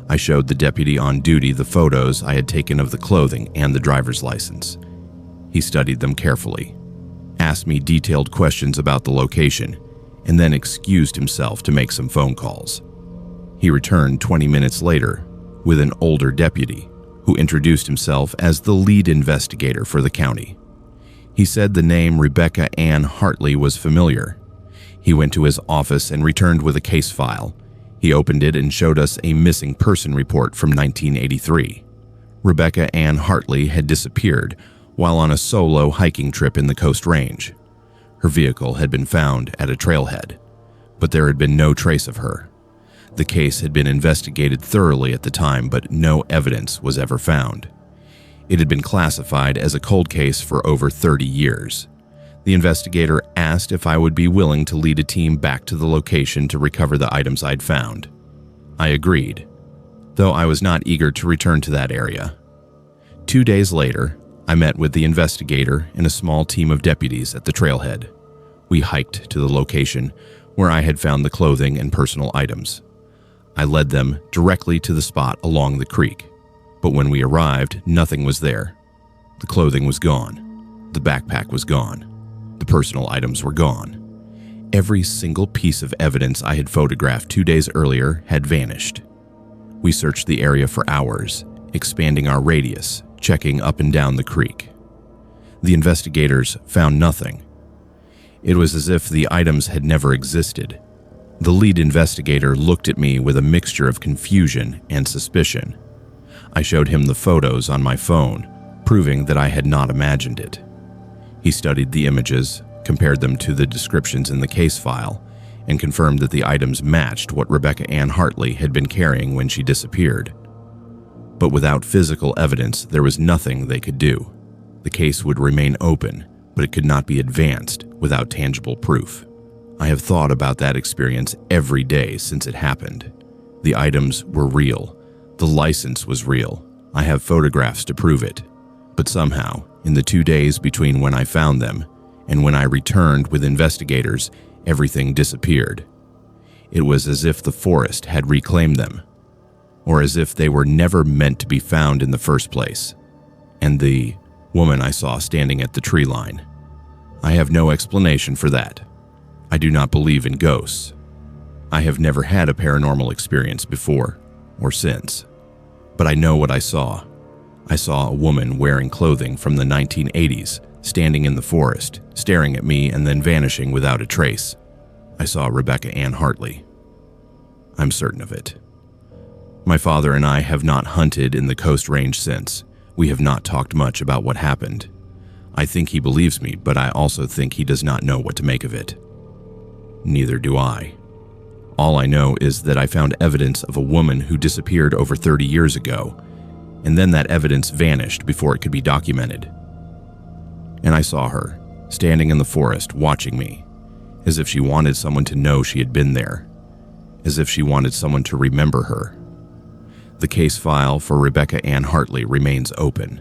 I showed the deputy on duty the photos I had taken of the clothing and the driver's license. He studied them carefully, asked me detailed questions about the location, and then excused himself to make some phone calls. He returned 20 minutes later with an older deputy who introduced himself as the lead investigator for the county. He said the name Rebecca Ann Hartley was familiar. He went to his office and returned with a case file. He opened it and showed us a missing person report from 1983. Rebecca Ann Hartley had disappeared while on a solo hiking trip in the Coast Range. Her vehicle had been found at a trailhead, but there had been no trace of her. The case had been investigated thoroughly at the time, but no evidence was ever found. It had been classified as a cold case for over 30 years. The investigator asked if I would be willing to lead a team back to the location to recover the items I'd found. I agreed, though I was not eager to return to that area. 2 days later, I met with the investigator and a small team of deputies at the trailhead. We hiked to the location where I had found the clothing and personal items. I led them directly to the spot along the creek, but when we arrived, nothing was there. The clothing was gone. The backpack was gone. The personal items were gone. Every single piece of evidence I had photographed 2 days earlier had vanished. We searched the area for hours, expanding our radius, checking up and down the creek. The investigators found nothing. It was as if the items had never existed. The lead investigator looked at me with a mixture of confusion and suspicion. I showed him the photos on my phone, proving that I had not imagined it. He studied the images, compared them to the descriptions in the case file, and confirmed that the items matched what Rebecca Ann Hartley had been carrying when she disappeared. But without physical evidence, there was nothing they could do. The case would remain open, but it could not be advanced without tangible proof. I have thought about that experience every day since it happened. The items were real. The license was real. I have photographs to prove it. But somehow, in the 2 days between when I found them and when I returned with investigators, everything disappeared. It was as if the forest had reclaimed them, or as if they were never meant to be found in the first place. And the woman I saw standing at the tree line. I have no explanation for that. I do not believe in ghosts. I have never had a paranormal experience before or since. But I know what I saw. I saw a woman wearing clothing from the 1980s, standing in the forest, staring at me and then vanishing without a trace. I saw Rebecca Ann Hartley. I'm certain of it. My father and I have not hunted in the Coast Range since. We have not talked much about what happened. I think he believes me, but I also think he does not know what to make of it. Neither do I. All I know is that I found evidence of a woman who disappeared over 30 years ago, and then that evidence vanished before it could be documented. And I saw her, standing in the forest, watching me, as if she wanted someone to know she had been there, as if she wanted someone to remember her. The case file for Rebecca Ann Hartley remains open.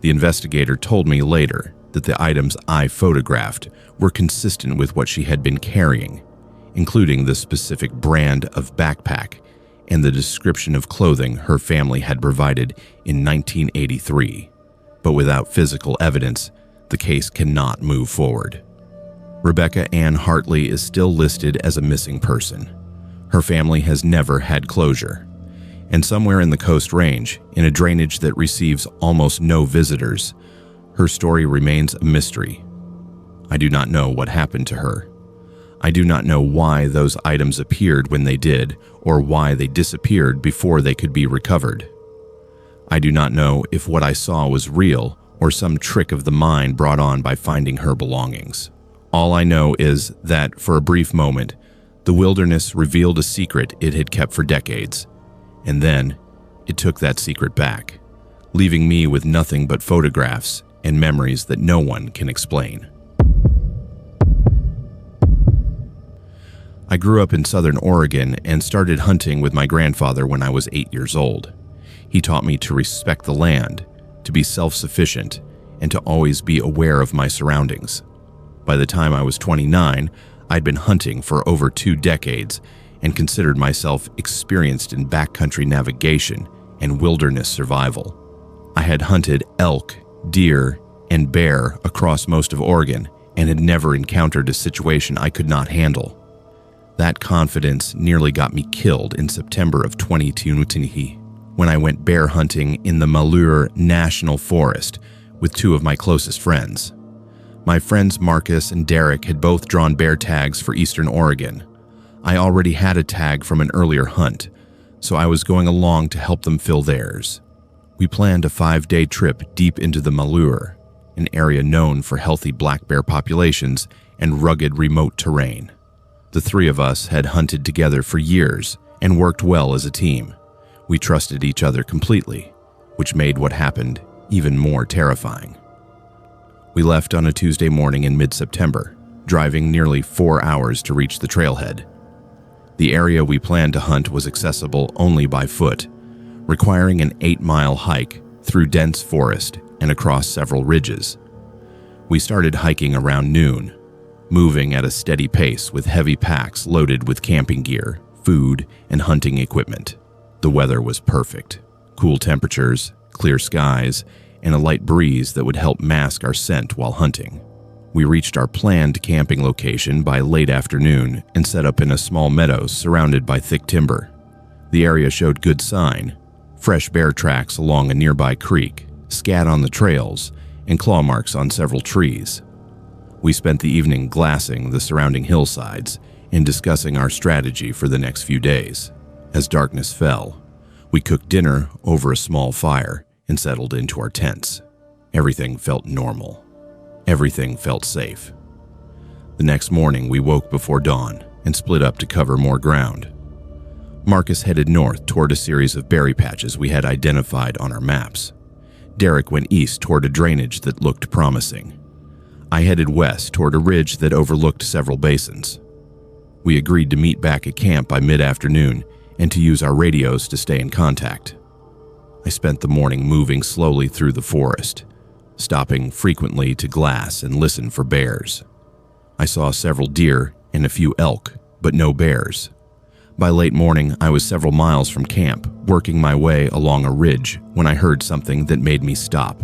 The investigator told me later that the items I photographed were consistent with what she had been carrying, including the specific brand of backpack and the description of clothing her family had provided in 1983. But without physical evidence, the case cannot move forward. Rebecca Ann Hartley is still listed as a missing person. Her family has never had closure. And somewhere in the Coast Range, in a drainage that receives almost no visitors, her story remains a mystery. I do not know what happened to her. I do not know why those items appeared when they did, or why they disappeared before they could be recovered. I do not know if what I saw was real or some trick of the mind brought on by finding her belongings. All I know is that, for a brief moment, the wilderness revealed a secret it had kept for decades, and then it took that secret back, leaving me with nothing but photographs and memories that no one can explain. I grew up in Southern Oregon and started hunting with my grandfather when I was 8 years old. He taught me to respect the land, to be self-sufficient, and to always be aware of my surroundings. By the time I was 29, I'd been hunting for over 2 decades and considered myself experienced in backcountry navigation and wilderness survival. I had hunted elk, deer, and bear across most of Oregon and had never encountered a situation I could not handle. That confidence nearly got me killed in September of 2020 when I went bear hunting in the Malheur National Forest with 2 of my closest friends. My friends Marcus and Derek had both drawn bear tags for Eastern Oregon. I already had a tag from an earlier hunt, so I was going along to help them fill theirs. We planned a 5-day trip deep into the Malheur, an area known for healthy black bear populations and rugged remote terrain. The 3 of us had hunted together for years and worked well as a team. We trusted each other completely, which made what happened even more terrifying. We left on a Tuesday morning in mid-September, driving nearly 4 hours to reach the trailhead. The area we planned to hunt was accessible only by foot, requiring an 8-mile hike through dense forest and across several ridges. We started hiking around noon, moving at a steady pace with heavy packs loaded with camping gear, food, and hunting equipment. The weather was perfect. Cool temperatures, clear skies, and a light breeze that would help mask our scent while hunting. We reached our planned camping location by late afternoon and set up in a small meadow surrounded by thick timber. The area showed good sign: fresh bear tracks along a nearby creek, scat on the trails, and claw marks on several trees. We spent the evening glassing the surrounding hillsides and discussing our strategy for the next few days. As darkness fell, we cooked dinner over a small fire and settled into our tents. Everything felt normal. Everything felt safe. The next morning, we woke before dawn and split up to cover more ground. Marcus headed north toward a series of berry patches we had identified on our maps. Derek went east toward a drainage that looked promising. I headed west toward a ridge that overlooked several basins. We agreed to meet back at camp by mid-afternoon and to use our radios to stay in contact. I spent the morning moving slowly through the forest, stopping frequently to glass and listen for bears. I saw several deer and a few elk, but no bears. By late morning, I was several miles from camp, working my way along a ridge when I heard something that made me stop.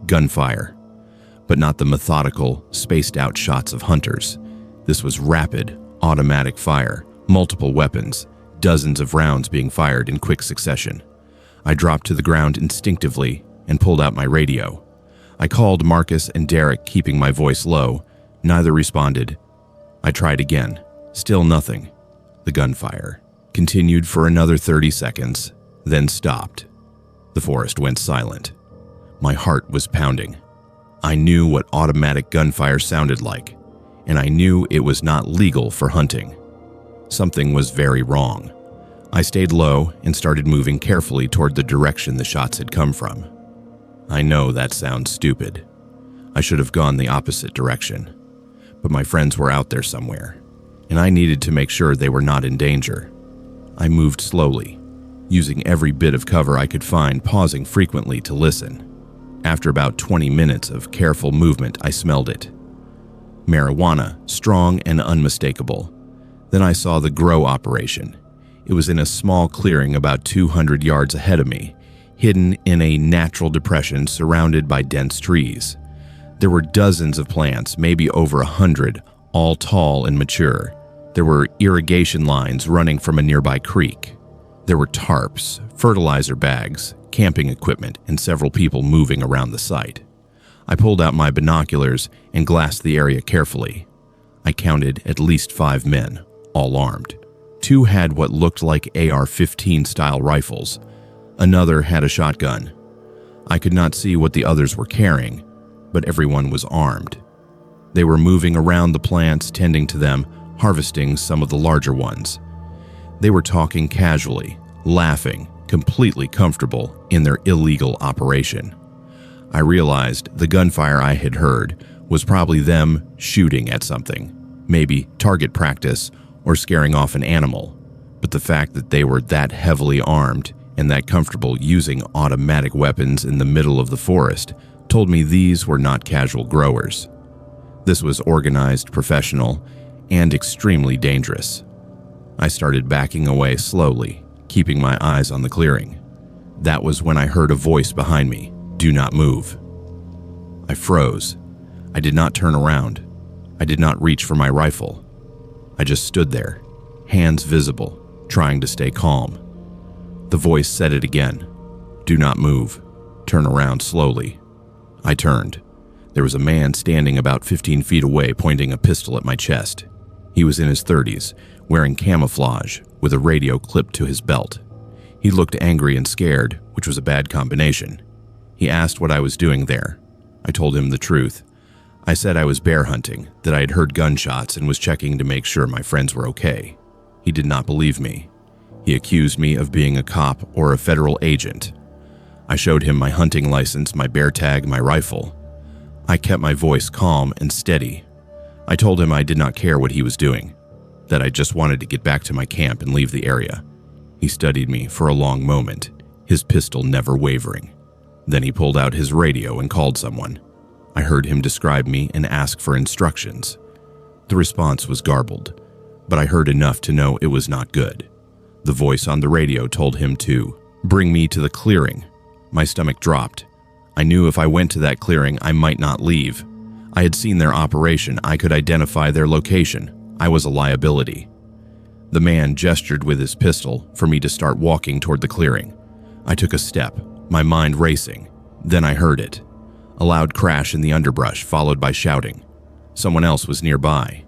Gunfire. But not the methodical, spaced-out shots of hunters. This was rapid, automatic fire, multiple weapons, dozens of rounds being fired in quick succession. I dropped to the ground instinctively and pulled out my radio. I called Marcus and Derek, keeping my voice low. Neither responded. I tried again. Still nothing. The gunfire continued for another 30 seconds, then stopped. The forest went silent. My heart was pounding. I knew what automatic gunfire sounded like, and I knew it was not legal for hunting. Something was very wrong. I stayed low and started moving carefully toward the direction the shots had come from. I know that sounds stupid. I should have gone the opposite direction, but my friends were out there somewhere, and I needed to make sure they were not in danger. I moved slowly, using every bit of cover I could find, pausing frequently to listen. After about 20 minutes of careful movement, I smelled it. Marijuana, strong and unmistakable. Then I saw the grow operation. It was in a small clearing about 200 yards ahead of me, hidden in a natural depression surrounded by dense trees. There were dozens of plants, maybe over 100, all tall and mature. There were irrigation lines running from a nearby creek. There were tarps, fertilizer bags, camping equipment, and several people moving around the site. I pulled out my binoculars and glassed the area carefully. I counted at least 5 men, all armed. 2 had what looked like AR-15 style rifles. Another had a shotgun. I could not see what the others were carrying, but everyone was armed. They were moving around the plants, tending to them, harvesting some of the larger ones. They were talking casually, laughing, completely comfortable in their illegal operation. I realized the gunfire I had heard was probably them shooting at something, maybe target practice or scaring off an animal, but the fact that they were that heavily armed and that comfortable using automatic weapons in the middle of the forest told me these were not casual growers. This was organized, professional, and extremely dangerous. I started backing away slowly, keeping my eyes on the clearing. That was when I heard a voice behind me, "Do not move." I froze. I did not turn around. I did not reach for my rifle. I just stood there, hands visible, trying to stay calm. The voice said it again, "Do not move. Turn around slowly." I turned. There was a man standing about 15 feet away, pointing a pistol at my chest. He was in his 30s, wearing camouflage, with a radio clipped to his belt. He looked angry and scared, which was a bad combination. He asked what I was doing there. I told him the truth. I said I was bear hunting, that I had heard gunshots and was checking to make sure my friends were okay. He did not believe me. He accused me of being a cop or a federal agent. I showed him my hunting license, my bear tag, my rifle. I kept my voice calm and steady. I told him I did not care what he was doing, that I just wanted to get back to my camp and leave the area. He studied me for a long moment, his pistol never wavering. Then he pulled out his radio and called someone. I heard him describe me and ask for instructions. The response was garbled, but I heard enough to know it was not good. The voice on the radio told him to bring me to the clearing. My stomach dropped. I knew if I went to that clearing, I might not leave. I had seen their operation. I could identify their location. I was a liability. The man gestured with his pistol for me to start walking toward the clearing. I took a step, my mind racing. Then I heard it. A loud crash in the underbrush, followed by shouting. Someone else was nearby.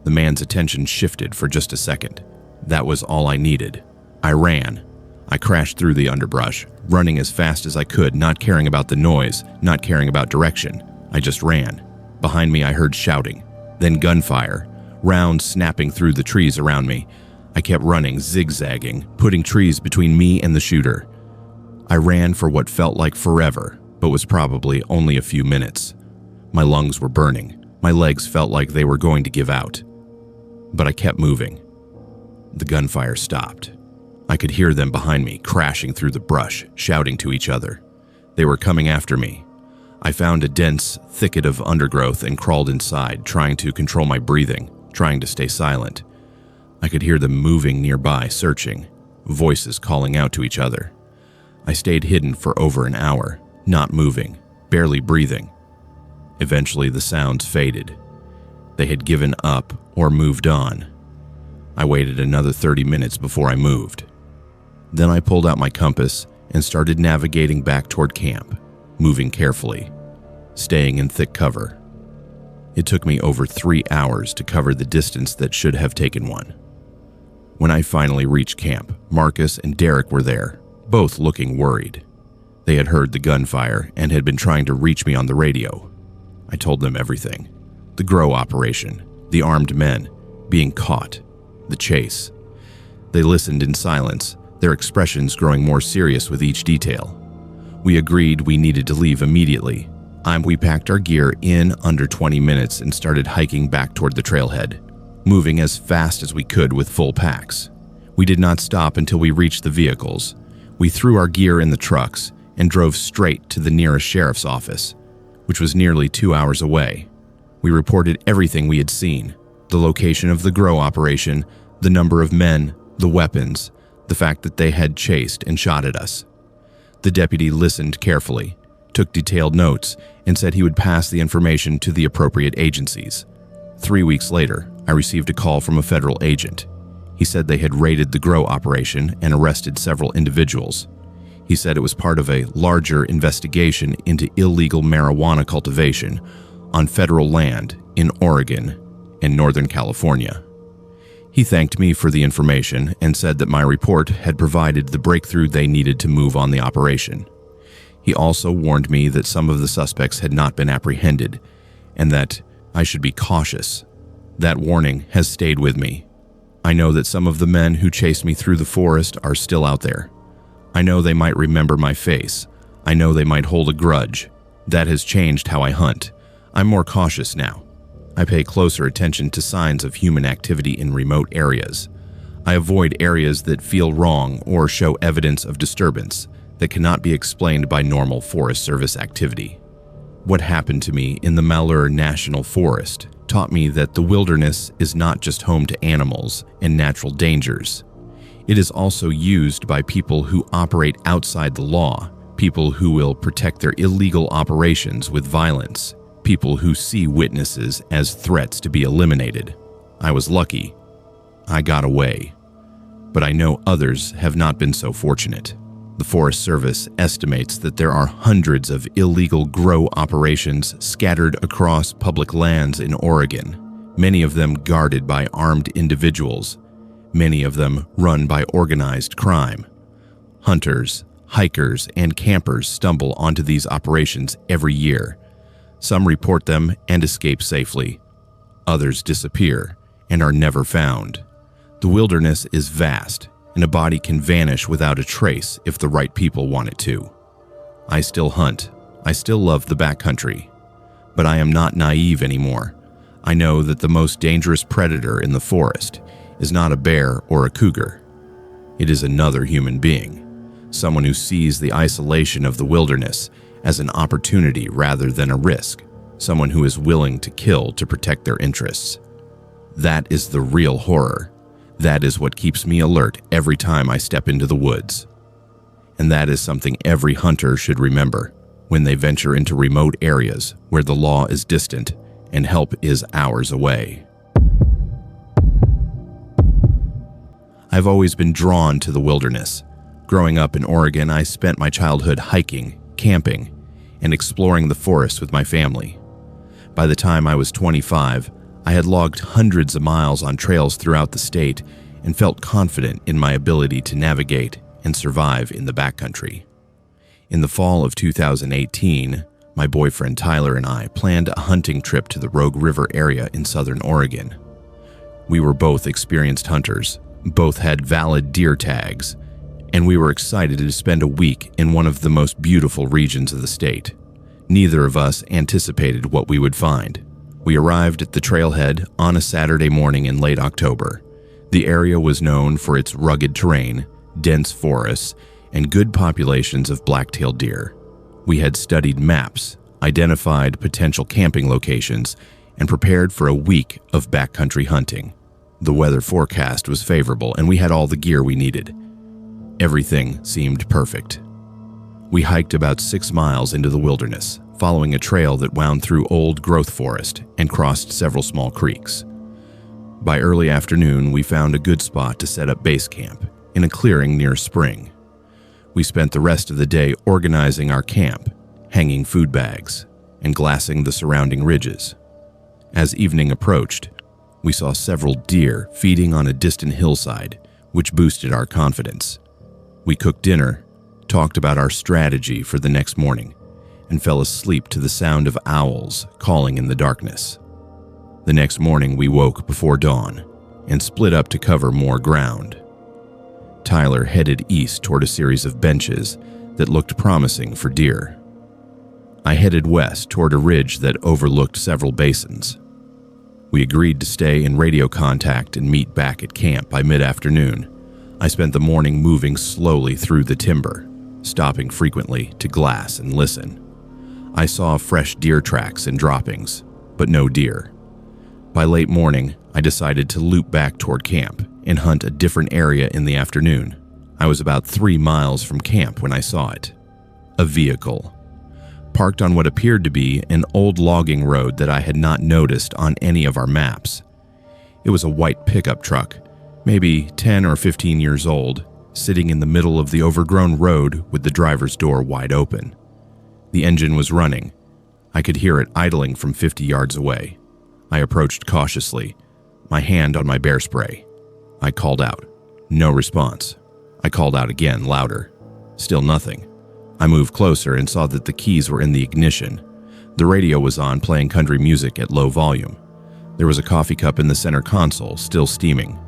The man's attention shifted for just a second. That was all I needed. I ran. I crashed through the underbrush, running as fast as I could, not caring about the noise, not caring about direction. I just ran. Behind me, I heard shouting, then gunfire, rounds snapping through the trees around me. I kept running, zigzagging, putting trees between me and the shooter. I ran for what felt like forever, but was probably only a few minutes. My lungs were burning. My legs felt like they were going to give out. But I kept moving. The gunfire stopped. I could hear them behind me, crashing through the brush, shouting to each other. They were coming after me. I found a dense thicket of undergrowth and crawled inside, trying to control my breathing, trying to stay silent. I could hear them moving nearby, searching, voices calling out to each other. I stayed hidden for over an hour, not moving, barely breathing. Eventually, the sounds faded. They had given up or moved on. I waited another 30 minutes before I moved. Then I pulled out my compass and started navigating back toward camp, moving carefully, staying in thick cover. It took me over 3 hours to cover the distance that should have taken one. When I finally reached camp, Marcus and Derek were there, both looking worried. They had heard the gunfire and had been trying to reach me on the radio. I told them everything. The grow operation, the armed men, being caught, the chase. They listened in silence, their expressions growing more serious with each detail. We agreed we needed to leave immediately. We packed our gear in under 20 minutes and started hiking back toward the trailhead, moving as fast as we could with full packs. We did not stop until we reached the vehicles. We threw our gear in the trucks and drove straight to the nearest sheriff's office, which was nearly 2 hours away. We reported everything we had seen, the location of the grow operation, the number of men, the weapons, the fact that they had chased and shot at us. The deputy listened carefully, took detailed notes, and said he would pass the information to the appropriate agencies. 3 weeks later, I received a call from a federal agent. He said they had raided the grow operation and arrested several individuals. He said it was part of a larger investigation into illegal marijuana cultivation on federal land in Oregon and Northern California. He thanked me for the information and said that my report had provided the breakthrough they needed to move on the operation. He also warned me that some of the suspects had not been apprehended and that I should be cautious. That warning has stayed with me. I know that some of the men who chased me through the forest are still out there. I know they might remember my face. I know they might hold a grudge. That has changed how I hunt. I'm more cautious now. I pay closer attention to signs of human activity in remote areas. I avoid areas that feel wrong or show evidence of disturbance that cannot be explained by normal Forest Service activity. What happened to me in the Malheur National Forest taught me that the wilderness is not just home to animals and natural dangers. It is also used by people who operate outside the law, people who will protect their illegal operations with violence, people who see witnesses as threats to be eliminated. I was lucky. I got away. But I know others have not been so fortunate. The Forest Service estimates that there are hundreds of illegal grow operations scattered across public lands in Oregon, many of them guarded by armed individuals, many of them run by organized crime. Hunters, hikers, and campers stumble onto these operations every year. Some report them and escape safely. Others disappear and are never found. The wilderness is vast, and a body can vanish without a trace if the right people want it to. I still hunt. I still love the backcountry. But I am not naive anymore. I know that the most dangerous predator in the forest is not a bear or a cougar. It is another human being, someone who sees the isolation of the wilderness as an opportunity rather than a risk, someone who is willing to kill to protect their interests. That is the real horror. That is what keeps me alert every time I step into the woods. And that is something every hunter should remember when they venture into remote areas where the law is distant and help is hours away. I've always been drawn to the wilderness. Growing up in Oregon, I spent my childhood hiking, camping, and exploring the forest with my family. By the time I was 25, I had logged hundreds of miles on trails throughout the state and felt confident in my ability to navigate and survive in the backcountry. In the fall of 2018, my boyfriend Tyler and I planned a hunting trip to the Rogue River area in southern Oregon. We were both experienced hunters, both had valid deer tags, and we were excited to spend a week in one of the most beautiful regions of the state. Neither of us anticipated what we would find. We arrived at the trailhead on a Saturday morning in late October. The area was known for its rugged terrain, dense forests, and good populations of black-tailed deer. We had studied maps, identified potential camping locations, and prepared for a week of backcountry hunting. The weather forecast was favorable, and we had all the gear we needed. Everything seemed perfect. We hiked about 6 miles into the wilderness, following a trail that wound through old growth forest and crossed several small creeks. By early afternoon, we found a good spot to set up base camp in a clearing near a spring. We spent the rest of the day organizing our camp, hanging food bags, and glassing the surrounding ridges. As evening approached, we saw several deer feeding on a distant hillside, which boosted our confidence. We cooked dinner, talked about our strategy for the next morning, and fell asleep to the sound of owls calling in the darkness. The next morning, we woke before dawn and split up to cover more ground. Tyler headed east toward a series of benches that looked promising for deer. I headed west toward a ridge that overlooked several basins. We agreed to stay in radio contact and meet back at camp by mid-afternoon. I spent the morning moving slowly through the timber, stopping frequently to glass and listen. I saw fresh deer tracks and droppings, but no deer. By late morning, I decided to loop back toward camp and hunt a different area in the afternoon. I was about 3 miles from camp when I saw it. A vehicle, parked on what appeared to be an old logging road that I had not noticed on any of our maps. It was a white pickup truck, maybe 10 or 15 years old, sitting in the middle of the overgrown road with the driver's door wide open. The engine was running. I could hear it idling from 50 yards away. I approached cautiously, my hand on my bear spray. I called out. No response. I called out again, louder. Still nothing. I moved closer and saw that the keys were in the ignition. The radio was on, playing country music at low volume. There was a coffee cup in the center console, still steaming.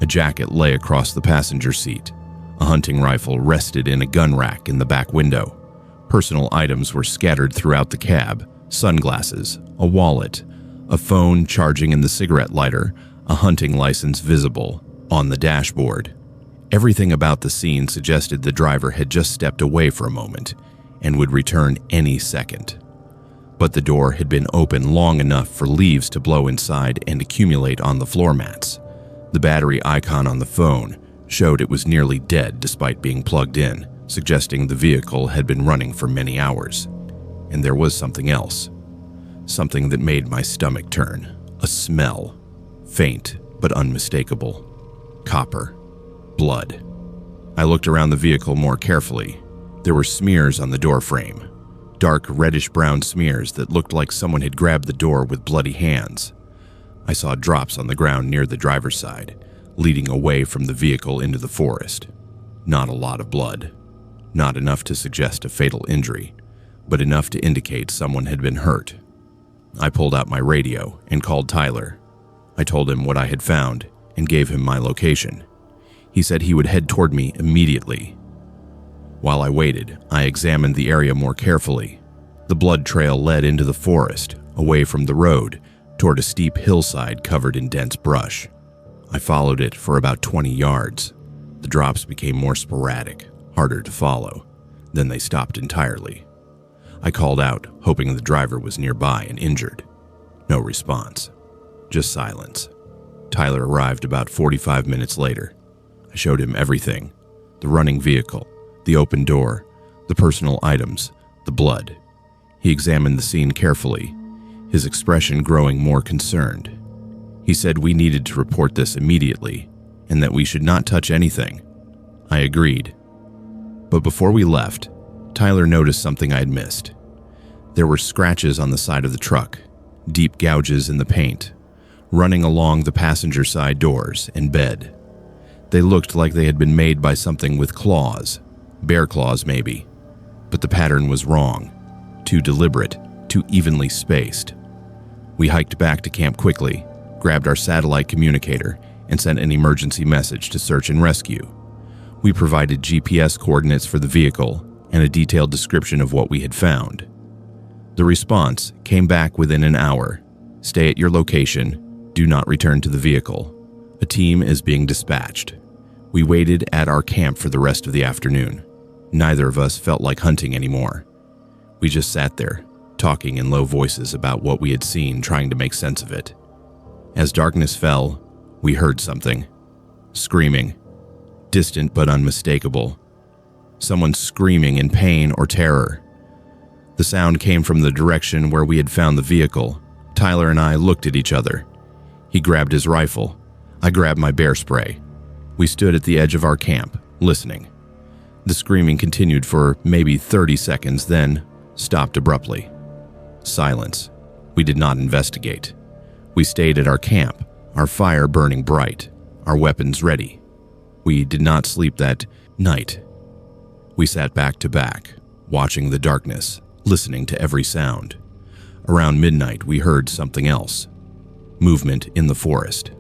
A jacket lay across the passenger seat. A hunting rifle rested in a gun rack in the back window. Personal items were scattered throughout the cab: sunglasses, a wallet, a phone charging in the cigarette lighter, a hunting license visible on the dashboard. Everything about the scene suggested the driver had just stepped away for a moment and would return any second. But the door had been open long enough for leaves to blow inside and accumulate on the floor mats. The battery icon on the phone showed it was nearly dead despite being plugged in, suggesting the vehicle had been running for many hours. And there was something else. Something that made my stomach turn. A smell. Faint but unmistakable. Copper. Blood. I looked around the vehicle more carefully. There were smears on the door frame. Dark reddish-brown smears that looked like someone had grabbed the door with bloody hands. I saw drops on the ground near the driver's side, leading away from the vehicle into the forest. Not a lot of blood. Not enough to suggest a fatal injury, but enough to indicate someone had been hurt. I pulled out my radio and called Tyler. I told him what I had found and gave him my location. He said he would head toward me immediately. While I waited, I examined the area more carefully. The blood trail led into the forest, away from the road, toward a steep hillside covered in dense brush. I followed it for about 20 yards. The drops became more sporadic, harder to follow. Then they stopped entirely. I called out, hoping the driver was nearby and injured. No response. Just silence. Tyler arrived about 45 minutes later. I showed him everything: the running vehicle, the open door, the personal items, the blood. He examined the scene carefully, his expression growing more concerned. He said we needed to report this immediately and that we should not touch anything. I agreed. But before we left, Tyler noticed something I had missed. There were scratches on the side of the truck. deep gouges in the paint, running along the passenger side doors and bed. They looked like they had been made by something with claws, bear claws maybe, but the pattern was wrong, too deliberate, too evenly spaced. We hiked back to camp quickly, grabbed our satellite communicator, and sent an emergency message to search and rescue. We provided GPS coordinates for the vehicle and a detailed description of what we had found. The response came back within an hour. Stay at your location. Do not return to the vehicle. A team is being dispatched. We waited at our camp for the rest of the afternoon. Neither of us felt like hunting anymore. We just sat there, talking in low voices about what we had seen, trying to make sense of it. As darkness fell, we heard something. Screaming. Distant but unmistakable. Someone screaming in pain or terror. The sound came from the direction where we had found the vehicle. Tyler and I looked at each other. He grabbed his rifle. I grabbed my bear spray. We stood at the edge of our camp, listening. The screaming continued for maybe 30 seconds, then stopped abruptly. Silence. We did not investigate. We stayed at our camp, our fire burning bright, our weapons ready. We did not sleep that night. We sat back to back, watching the darkness, listening to every sound. Around midnight, we heard something else. Movement in the forest.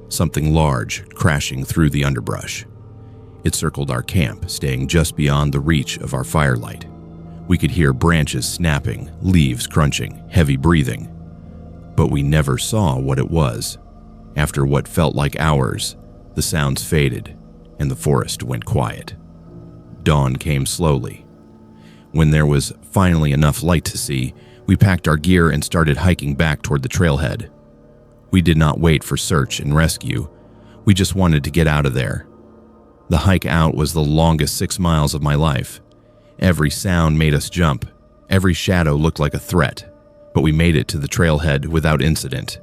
Something large crashing through the underbrush. It circled our camp, staying just beyond the reach of our firelight. We could hear branches snapping, leaves crunching, heavy breathing. But we never saw what it was. After what felt like hours, the sounds faded, and the forest went quiet. Dawn came slowly. When there was finally enough light to see, we packed our gear and started hiking back toward the trailhead. We did not wait for search and rescue. We just wanted to get out of there. The hike out was the longest 6 miles of my life. Every sound made us jump. Every shadow looked like a threat. But we made it to the trailhead without incident.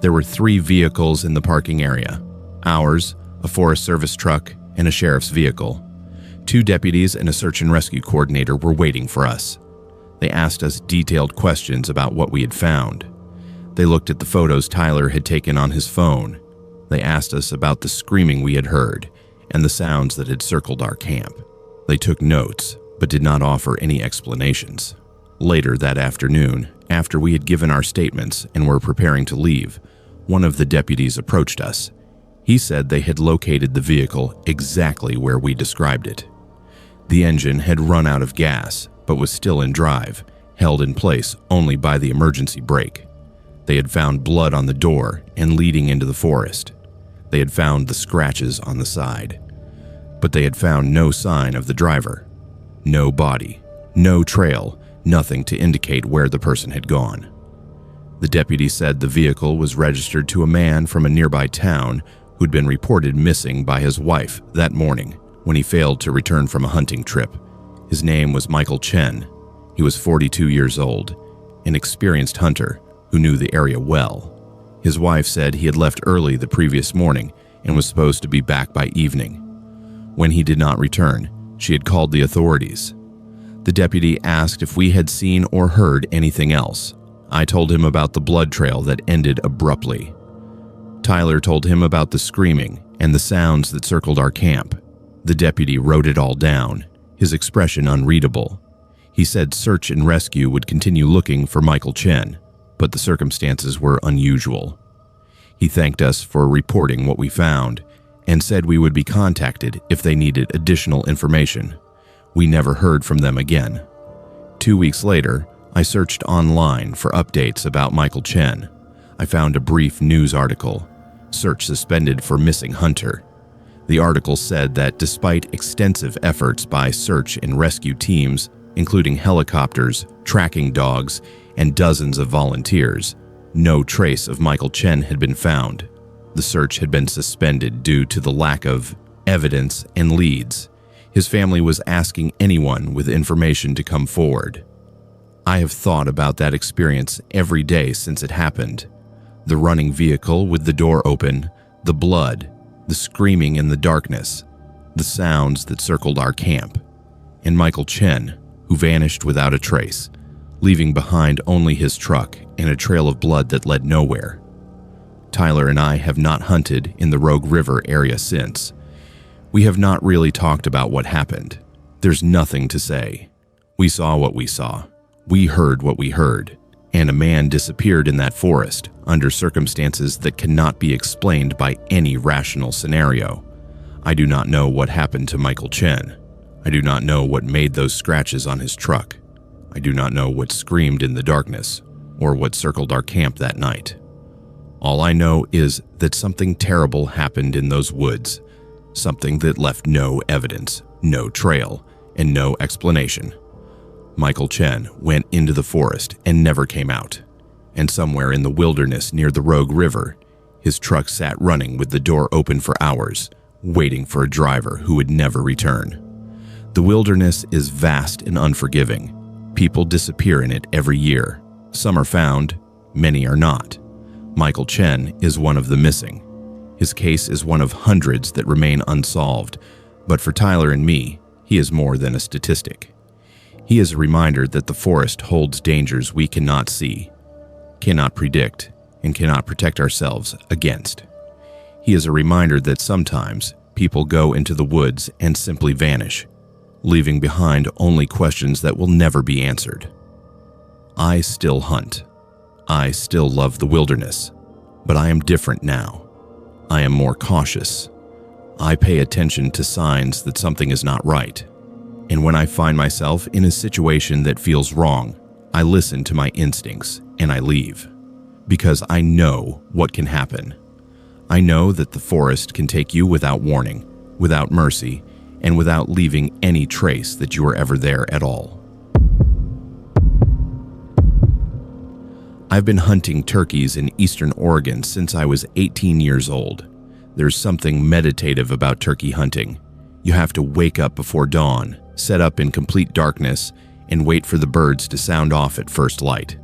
There were 3 vehicles in the parking area. Ours, a Forest Service truck, and a sheriff's vehicle. 2 deputies and a search and rescue coordinator were waiting for us. They asked us detailed questions about what we had found. They looked at the photos Tyler had taken on his phone. They asked us about the screaming we had heard and the sounds that had circled our camp. They took notes, but did not offer any explanations. Later that afternoon, after we had given our statements and were preparing to leave, one of the deputies approached us. He said they had located the vehicle exactly where we described it. The engine had run out of gas, but was still in drive, held in place only by the emergency brake. They had found blood on the door and leading into the forest. They had found the scratches on the side. But they had found no sign of the driver. No body, no trail, nothing to indicate where the person had gone. The deputy said the vehicle was registered to a man from a nearby town who'd been reported missing by his wife that morning when he failed to return from a hunting trip. His name was Michael Chen. He was 42 years old, an experienced hunter who knew the area well. His wife said he had left early the previous morning and was supposed to be back by evening. When he did not return, she had called the authorities. The deputy asked if we had seen or heard anything else. I told him about the blood trail that ended abruptly. Tyler told him about the screaming and the sounds that circled our camp. The deputy wrote it all down, his expression unreadable. He said search and rescue would continue looking for Michael Chen, but the circumstances were unusual. He thanked us for reporting what we found and said we would be contacted if they needed additional information. We never heard from them again. 2 weeks later, I searched online for updates about Michael Chen. I found a brief news article, "Search Suspended for Missing Hunter." The article said that despite extensive efforts by search and rescue teams, including helicopters, tracking dogs, and dozens of volunteers, no trace of Michael Chen had been found. The search had been suspended due to the lack of evidence and leads. His family was asking anyone with information to come forward. I have thought about that experience every day since it happened. The running vehicle with the door open, the blood, the screaming in the darkness, the sounds that circled our camp, and Michael Chen, who vanished without a trace, leaving behind only his truck and a trail of blood that led nowhere. Tyler and I have not hunted in the Rogue River area since. We have not really talked about what happened. There's nothing to say. We saw what we saw. We heard what we heard. And a man disappeared in that forest under circumstances that cannot be explained by any rational scenario. I do not know what happened to Michael Chen. I do not know what made those scratches on his truck. I do not know what screamed in the darkness or what circled our camp that night. All I know is that something terrible happened in those woods, something that left no evidence, no trail, and no explanation. Michael Chen went into the forest and never came out, and somewhere in the wilderness near the Rogue River, his truck sat running with the door open for hours, waiting for a driver who would never return. The wilderness is vast and unforgiving. People disappear in it every year. Some are found, many are not. Michael Chen is one of the missing. His case is one of hundreds that remain unsolved, but for Tyler and me, he is more than a statistic. He is a reminder that the forest holds dangers we cannot see, cannot predict, and cannot protect ourselves against. He is a reminder that sometimes people go into the woods and simply vanish, leaving behind only questions that will never be answered. I still hunt. I still love the wilderness, but I am different now. I am more cautious. I pay attention to signs that something is not right. And when I find myself in a situation that feels wrong, I listen to my instincts and I leave. Because I know what can happen. I know that the forest can take you without warning, without mercy, and without leaving any trace that you were ever there at all. I've been hunting turkeys in eastern Oregon since I was 18 years old. There's something meditative about turkey hunting. You have to wake up before dawn, set up in complete darkness, and wait for the birds to sound off at first light.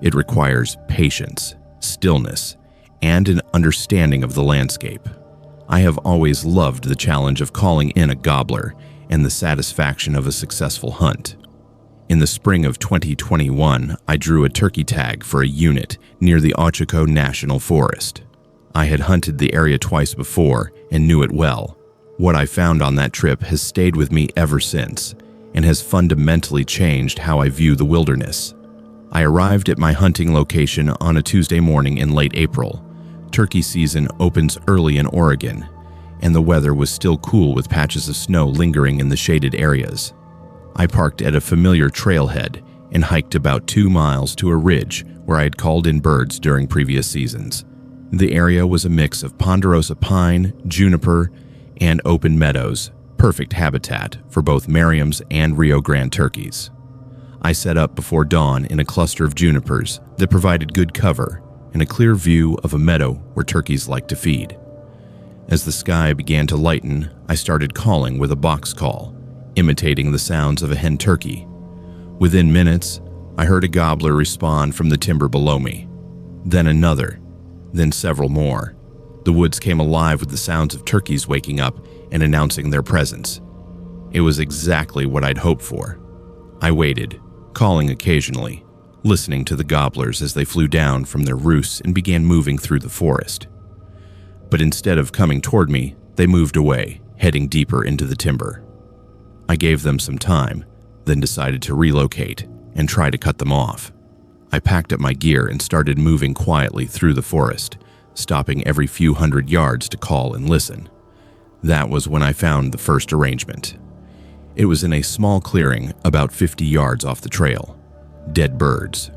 It requires patience, stillness, and an understanding of the landscape. I have always loved the challenge of calling in a gobbler and the satisfaction of a successful hunt. In the spring of 2021, I drew a turkey tag for a unit near the Umpqua National Forest. I had hunted the area twice before and knew it well. What I found on that trip has stayed with me ever since and has fundamentally changed how I view the wilderness. I arrived at my hunting location on a Tuesday morning in late April. Turkey season opens early in Oregon, and the weather was still cool with patches of snow lingering in the shaded areas. I parked at a familiar trailhead and hiked about 2 miles to a ridge where I had called in birds during previous seasons. The area was a mix of ponderosa pine, juniper, and open meadows, perfect habitat for both Merriam's and Rio Grande turkeys. I set up before dawn in a cluster of junipers that provided good cover and a clear view of a meadow where turkeys like to feed. As the sky began to lighten, I started calling with a box call, imitating the sounds of a hen turkey. Within minutes, I heard a gobbler respond from the timber below me, then another, then several more. The woods came alive with the sounds of turkeys waking up and announcing their presence. It was exactly what I'd hoped for. I waited, calling occasionally, listening to the gobblers as they flew down from their roosts and began moving through the forest. But instead of coming toward me, they moved away, heading deeper into the timber. I gave them some time, then decided to relocate and try to cut them off. I packed up my gear and started moving quietly through the forest, stopping every few hundred yards to call and listen. That was when I found the first arrangement. It was in a small clearing about 50 yards off the trail. Dead birds.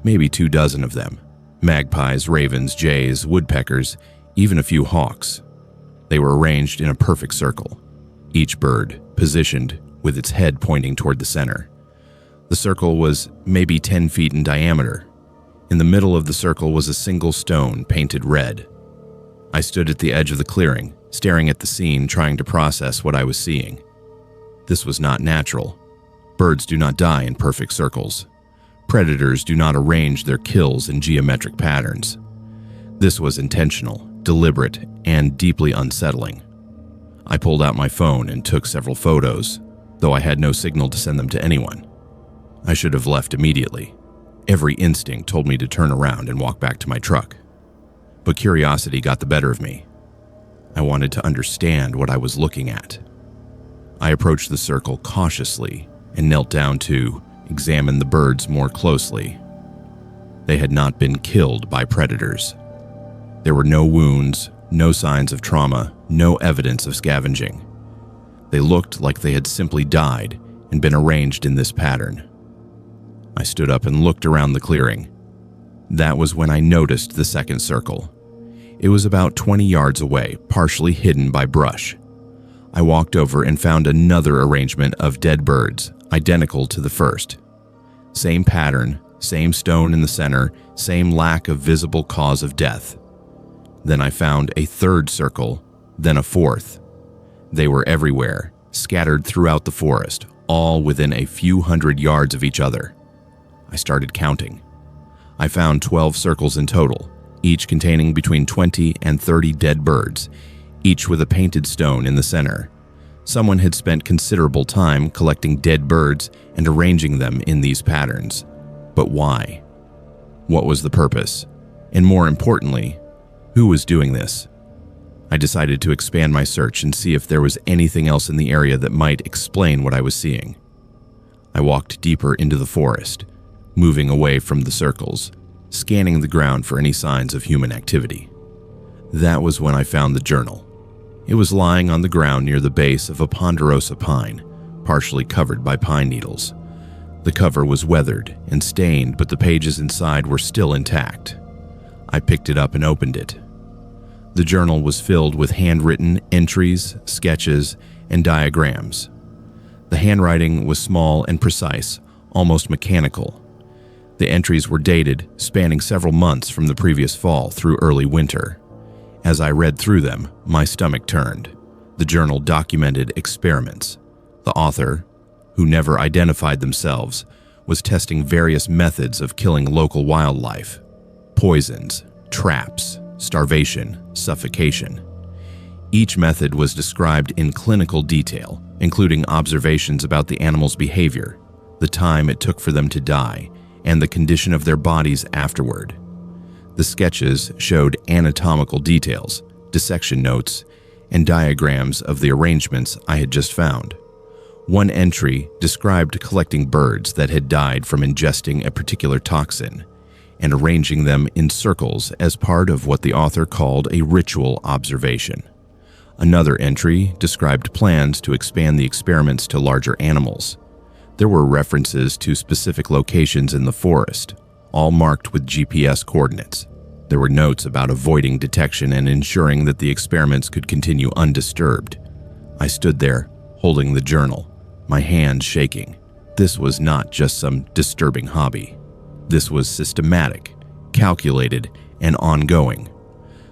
Maybe 24 of them. Magpies, ravens, jays, woodpeckers, even a few hawks. They were arranged in a perfect circle, each bird positioned with its head pointing toward the center. The circle was maybe 10 feet in diameter. In the middle of the circle was a single stone painted red. I stood at the edge of the clearing, staring at the scene, trying to process what I was seeing. This was not natural. Birds do not die in perfect circles. Predators do not arrange their kills in geometric patterns. This was intentional, deliberate, and deeply unsettling. I pulled out my phone and took several photos, though I had no signal to send them to anyone. I should have left immediately. Every instinct told me to turn around and walk back to my truck. But curiosity got the better of me. I wanted to understand what I was looking at. I approached the circle cautiously and knelt down to examine the birds more closely. They had not been killed by predators. There were no wounds, no signs of trauma, no evidence of scavenging. They looked like they had simply died and been arranged in this pattern. I stood up and looked around the clearing. That was when I noticed the second circle. It was about 20 yards away, partially hidden by brush. I walked over and found another arrangement of dead birds, identical to the first. Same pattern, same stone in the center, same lack of visible cause of death. Then I found a third circle, then a fourth. They were everywhere, scattered throughout the forest, all within a few hundred yards of each other. I started counting. I found 12 circles in total, each containing between 20 and 30 dead birds, each with a painted stone in the center. Someone had spent considerable time collecting dead birds and arranging them in these patterns. But why? What was the purpose? And more importantly, who was doing this? I decided to expand my search and see if there was anything else in the area that might explain what I was seeing. I walked deeper into the forest, moving away from the circles, scanning the ground for any signs of human activity. That was when I found the journal. It was lying on the ground near the base of a ponderosa pine, partially covered by pine needles. The cover was weathered and stained, but the pages inside were still intact. I picked it up and opened it. The journal was filled with handwritten entries, sketches, and diagrams. The handwriting was small and precise, almost mechanical. The entries were dated, spanning several months from the previous fall through early winter. As I read through them, my stomach turned. The journal documented experiments. The author, who never identified themselves, was testing various methods of killing local wildlife: poisons, traps, starvation, suffocation. Each method was described in clinical detail, including observations about the animal's behavior, the time it took for them to die, and the condition of their bodies afterward. The sketches showed anatomical details, dissection notes, and diagrams of the arrangements I had just found. One entry described collecting birds that had died from ingesting a particular toxin and arranging them in circles as part of what the author called a ritual observation. Another entry described plans to expand the experiments to larger animals. There were references to specific locations in the forest, all marked with GPS coordinates. There were notes about avoiding detection and ensuring that the experiments could continue undisturbed. I stood there, holding the journal, my hands shaking. This was not just some disturbing hobby. This was systematic, calculated, and ongoing.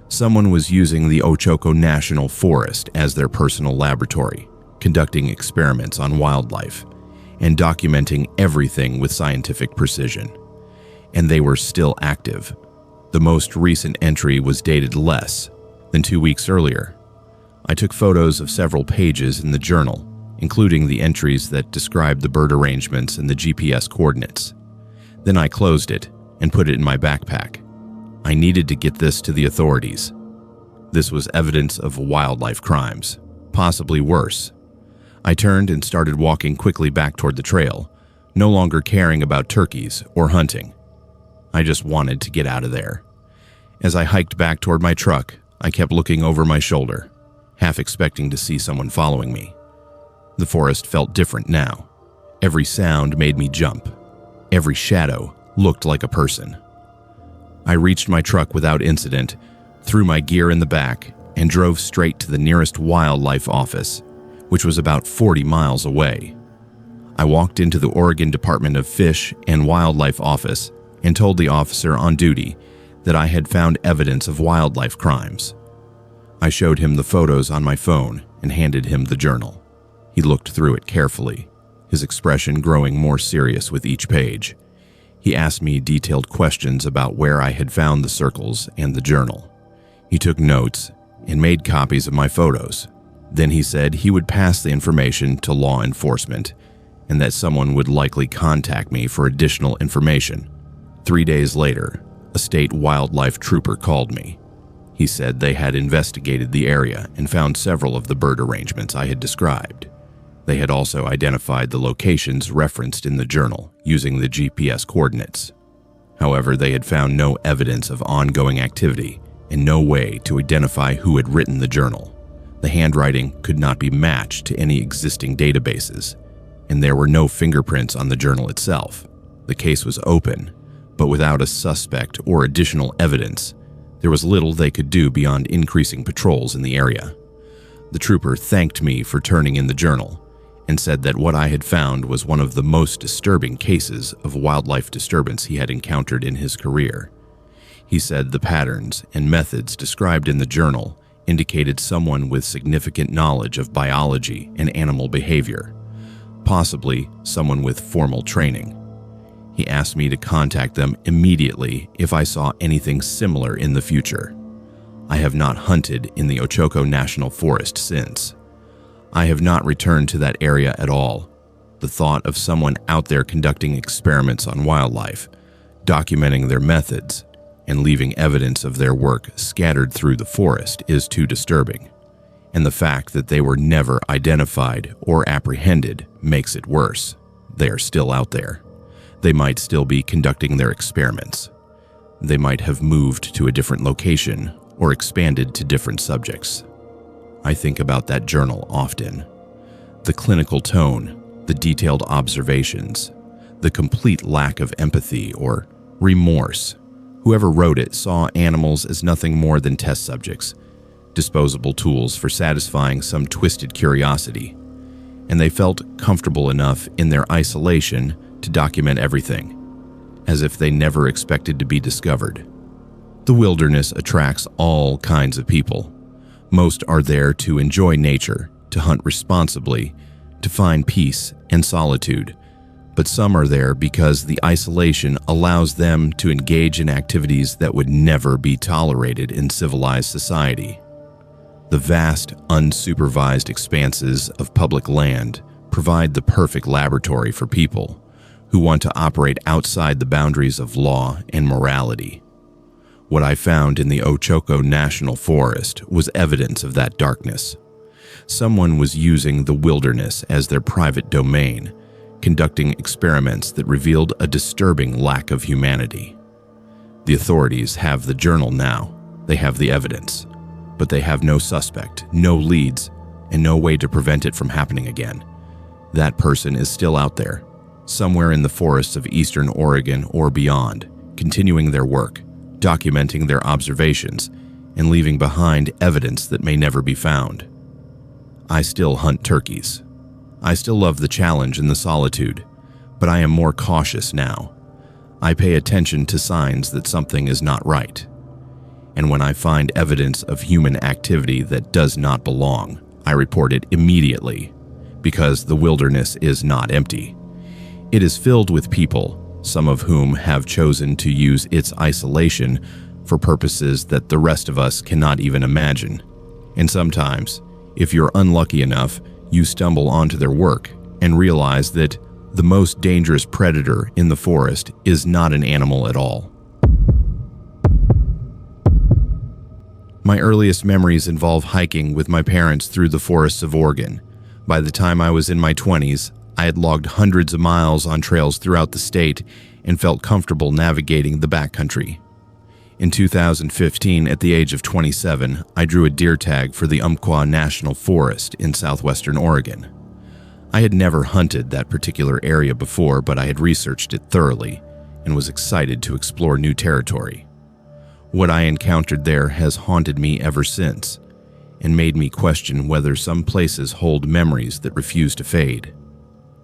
Someone was using the Ochoko National Forest as their personal laboratory, conducting experiments on wildlife, and documenting everything with scientific precision. And they were still active. The most recent entry was dated less than 2 weeks earlier. I took photos of several pages in the journal, including the entries that described the bird arrangements and the GPS coordinates. Then I closed it and put it in my backpack. I needed to get this to the authorities. This was evidence of wildlife crimes, possibly worse. I turned and started walking quickly back toward the trail, no longer caring about turkeys or hunting. I just wanted to get out of there. As I hiked back toward my truck, I kept looking over my shoulder, half expecting to see someone following me. The forest felt different now. Every sound made me jump. Every shadow looked like a person. I reached my truck without incident, threw my gear in the back, and drove straight to the nearest wildlife office, which was about 40 miles away. I walked into the Oregon Department of Fish and Wildlife office and told the officer on duty that I had found evidence of wildlife crimes. I showed him the photos on my phone and handed him the journal. He looked through it carefully, his expression growing more serious with each page. He asked me detailed questions about where I had found the circles and the journal. He took notes and made copies of my photos. Then he said he would pass the information to law enforcement and that someone would likely contact me for additional information. 3 days later, a state wildlife trooper called me. He said they had investigated the area and found several of the bird arrangements I had described. They had also identified the locations referenced in the journal using the GPS coordinates. However, they had found no evidence of ongoing activity and no way to identify who had written the journal. The handwriting could not be matched to any existing databases, and there were no fingerprints on the journal itself. The case was open, but without a suspect or additional evidence, there was little they could do beyond increasing patrols in the area. The trooper thanked me for turning in the journal and said that what I had found was one of the most disturbing cases of wildlife disturbance he had encountered in his career. He said the patterns and methods described in the journal indicated someone with significant knowledge of biology and animal behavior, possibly someone with formal training. He asked me to contact them immediately if I saw anything similar in the future. I have not hunted in the Ochoko National Forest since. I have not returned to that area at all. The thought of someone out there conducting experiments on wildlife, documenting their methods, and leaving evidence of their work scattered through the forest is too disturbing. And the fact that they were never identified or apprehended makes it worse. They are still out there. They might still be conducting their experiments. They might have moved to a different location or expanded to different subjects. I think about that journal often. The clinical tone, the detailed observations, the complete lack of empathy or remorse. Whoever wrote it saw animals as nothing more than test subjects, disposable tools for satisfying some twisted curiosity, and they felt comfortable enough in their isolation to document everything, as if they never expected to be discovered. The wilderness attracts all kinds of people. Most are there to enjoy nature, to hunt responsibly, to find peace and solitude, but some are there because the isolation allows them to engage in activities that would never be tolerated in civilized society. The vast, unsupervised expanses of public land provide the perfect laboratory for people who want to operate outside the boundaries of law and morality. What I found in the Ochoko National Forest was evidence of that darkness. Someone was using the wilderness as their private domain, conducting experiments that revealed a disturbing lack of humanity. The authorities have the journal now. They have the evidence, but they have no suspect, no leads, and no way to prevent it from happening again. That person is still out there, somewhere in the forests of eastern Oregon or beyond, continuing their work, documenting their observations, and leaving behind evidence that may never be found. I still hunt turkeys. I still love the challenge and the solitude, but I am more cautious now. I pay attention to signs that something is not right. And when I find evidence of human activity that does not belong, I report it immediately, because the wilderness is not empty. It is filled with people, some of whom have chosen to use its isolation for purposes that the rest of us cannot even imagine. And sometimes, if you're unlucky enough, you stumble onto their work and realize that the most dangerous predator in the forest is not an animal at all. My earliest memories involve hiking with my parents through the forests of Oregon. By the time I was in my 20s, I had logged hundreds of miles on trails throughout the state and felt comfortable navigating the backcountry. In 2015, at the age of 27, I drew a deer tag for the Umpqua National Forest in southwestern Oregon. I had never hunted that particular area before, but I had researched it thoroughly and was excited to explore new territory. What I encountered there has haunted me ever since and made me question whether some places hold memories that refuse to fade.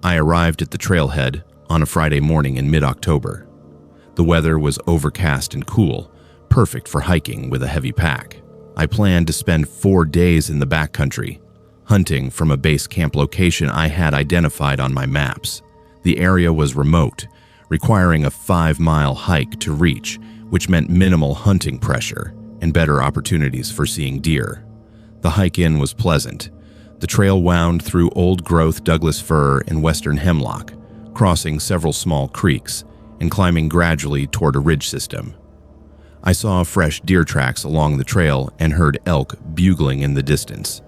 I arrived at the trailhead on a Friday morning in mid-October. The weather was overcast and cool, perfect for hiking with a heavy pack. I planned to spend 4 days in the backcountry, hunting from a base camp location I had identified on my maps. The area was remote, requiring a 5-mile hike to reach, which meant minimal hunting pressure and better opportunities for seeing deer. The hike in was pleasant. The trail wound through old-growth Douglas fir and western hemlock, crossing several small creeks and climbing gradually toward a ridge system. I saw fresh deer tracks along the trail and heard elk bugling in the distance.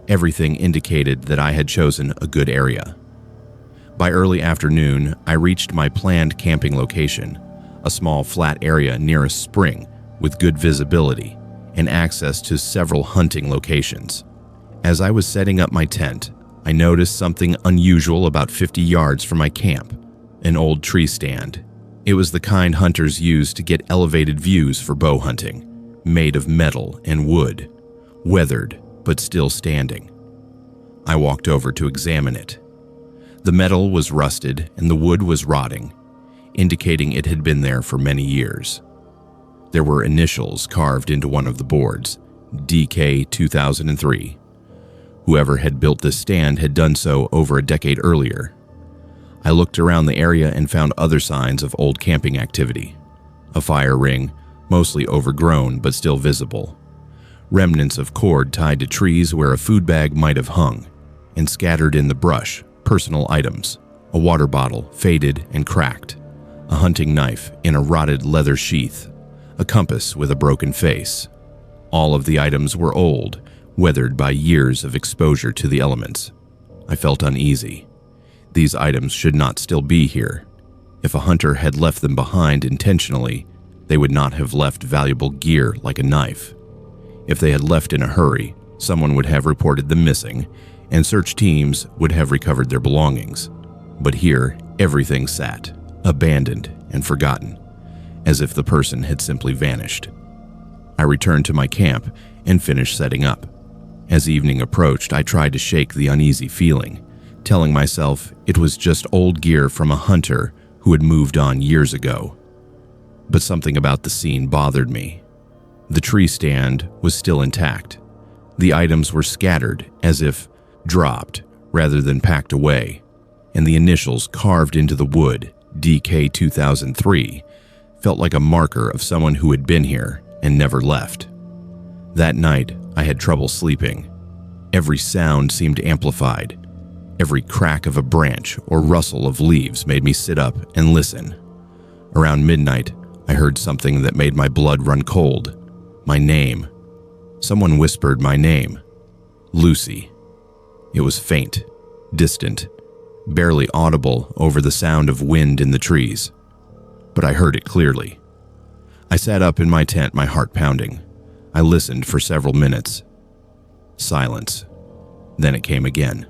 Everything indicated that I had chosen a good area. By early afternoon, I reached my planned camping location, a small flat area near a spring with good visibility and access to several hunting locations. As I was setting up my tent, I noticed something unusual about 50 yards from my camp, an old tree stand. It was the kind hunters use to get elevated views for bow hunting, made of metal and wood, weathered but still standing. I walked over to examine it. The metal was rusted and the wood was rotting, indicating it had been there for many years. There were initials carved into one of the boards, DK 2003. Whoever had built this stand had done so over a decade earlier. I looked around the area and found other signs of old camping activity. A fire ring, mostly overgrown but still visible. Remnants of cord tied to trees where a food bag might have hung, and scattered in the brush, personal items, a water bottle, faded and cracked, a hunting knife in a rotted leather sheath, a compass with a broken face. All of the items were old, weathered by years of exposure to the elements. I felt uneasy. These items should not still be here. If a hunter had left them behind intentionally, they would not have left valuable gear like a knife. If they had left in a hurry, someone would have reported them missing, and search teams would have recovered their belongings. But here, everything sat, abandoned and forgotten, as if the person had simply vanished. I returned to my camp and finished setting up. As evening approached, I tried to shake the uneasy feeling, telling myself it was just old gear from a hunter who had moved on years ago. But something about the scene bothered me. The tree stand was still intact. The items were scattered as if dropped rather than packed away, and the initials carved into the wood, DK 2003, felt like a marker of someone who had been here and never left. That night, I had trouble sleeping. Every sound seemed amplified. Every crack of a branch or rustle of leaves made me sit up and listen. Around midnight, I heard something that made my blood run cold. My name. Someone whispered my name. Lucy. It was faint, distant, barely audible over the sound of wind in the trees. But I heard it clearly. I sat up in my tent, my heart pounding. I listened for several minutes. Silence. Then it came again.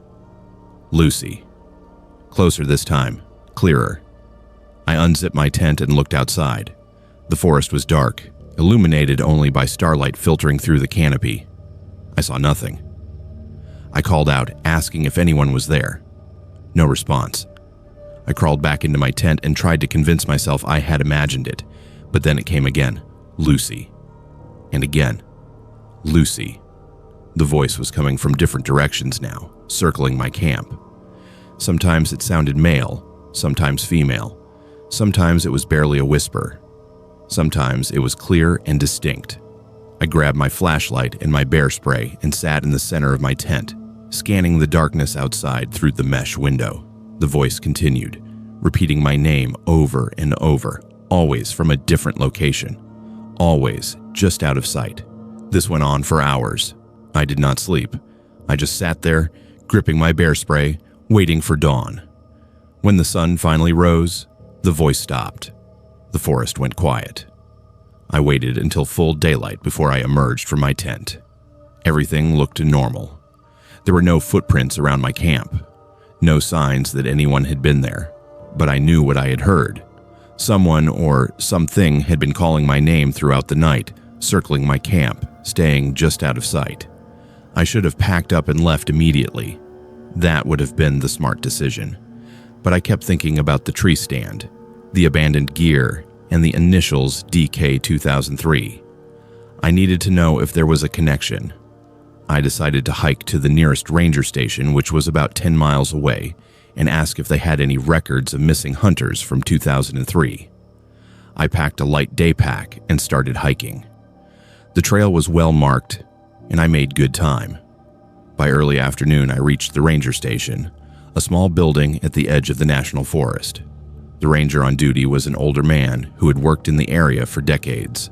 Lucy. Closer this time, clearer. I unzipped my tent and looked outside. The forest was dark, illuminated only by starlight filtering through the canopy. I saw nothing. I called out, asking if anyone was there. No response. I crawled back into my tent and tried to convince myself I had imagined it, but then it came again. Lucy. And again. Lucy. The voice was coming from different directions now, circling my camp. Sometimes it sounded male, sometimes female. Sometimes it was barely a whisper. Sometimes it was clear and distinct. I grabbed my flashlight and my bear spray and sat in the center of my tent, scanning the darkness outside through the mesh window. The voice continued, repeating my name over and over, always from a different location, always just out of sight. This went on for hours. I did not sleep. I just sat there, gripping my bear spray, waiting for dawn. When the sun finally rose, the voice stopped. The forest went quiet. I waited until full daylight before I emerged from my tent. Everything looked normal. There were no footprints around my camp, no signs that anyone had been there, but I knew what I had heard. Someone or something had been calling my name throughout the night, circling my camp, staying just out of sight. I should have packed up and left immediately. That would have been the smart decision. But I kept thinking about the tree stand, the abandoned gear, and the initials DK 2003. I needed to know if there was a connection. I decided to hike to the nearest ranger station, which was about 10 miles away, and ask if they had any records of missing hunters from 2003. I packed a light day pack and started hiking. The trail was well marked, and I made good time. By early afternoon, I reached the ranger station, a small building at the edge of the national forest. The ranger on duty was an older man who had worked in the area for decades.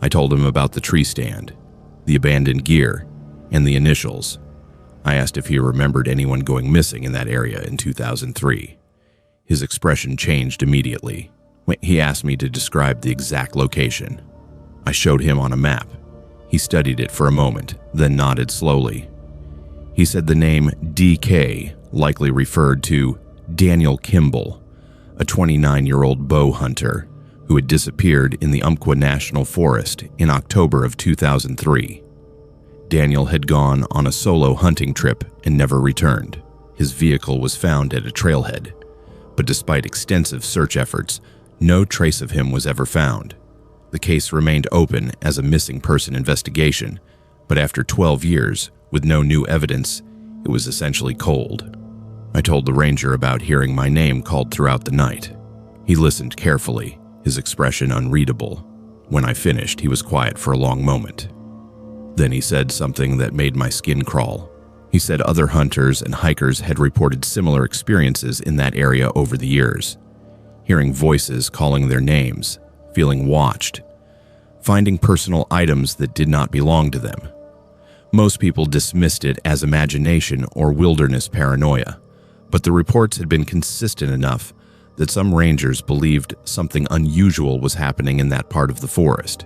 I told him about the tree stand, the abandoned gear, and the initials. I asked if he remembered anyone going missing in that area in 2003. His expression changed immediately. He asked me to describe the exact location. I showed him on a map. He studied it for a moment, then nodded slowly. He said the name DK likely referred to Daniel Kimball, a 29-year-old bow hunter who had disappeared in the Umpqua National Forest in October of 2003. Daniel had gone on a solo hunting trip and never returned. His vehicle was found at a trailhead, but despite extensive search efforts, no trace of him was ever found. The case remained open as a missing person investigation, but after 12 years, with no new evidence, it was essentially cold. I told the ranger about hearing my name called throughout the night. He listened carefully, his expression unreadable. When I finished, he was quiet for a long moment. Then he said something that made my skin crawl. He said other hunters and hikers had reported similar experiences in that area over the years. Hearing voices calling their names, feeling watched, finding personal items that did not belong to them. Most people dismissed it as imagination or wilderness paranoia, but the reports had been consistent enough that some rangers believed something unusual was happening in that part of the forest.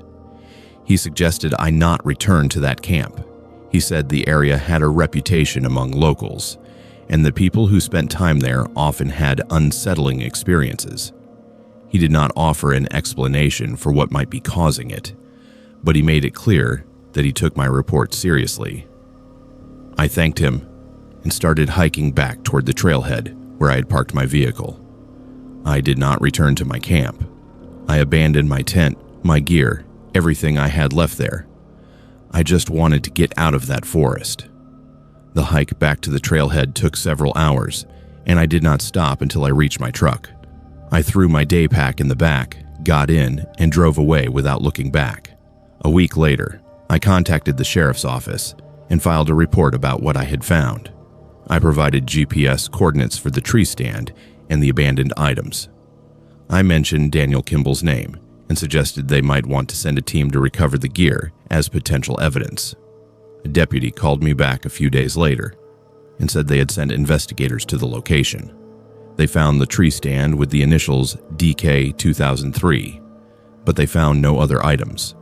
He suggested I not return to that camp. He said the area had a reputation among locals, and the people who spent time there often had unsettling experiences. He did not offer an explanation for what might be causing it, but he made it clear that he took my report seriously. I thanked him and started hiking back toward the trailhead where I had parked my vehicle. I did not return to my camp. I abandoned my tent, my gear, everything I had left there. I just wanted to get out of that forest. The hike back to the trailhead took several hours, and I did not stop until I reached my truck. I threw my day pack in the back, got in, and drove away without looking back. A week later, I contacted the sheriff's office and filed a report about what I had found. I provided GPS coordinates for the tree stand and the abandoned items. I mentioned Daniel Kimball's name and suggested they might want to send a team to recover the gear as potential evidence. A deputy called me back a few days later and said they had sent investigators to the location. They found the tree stand with the initials DK 2003, but they found no other items.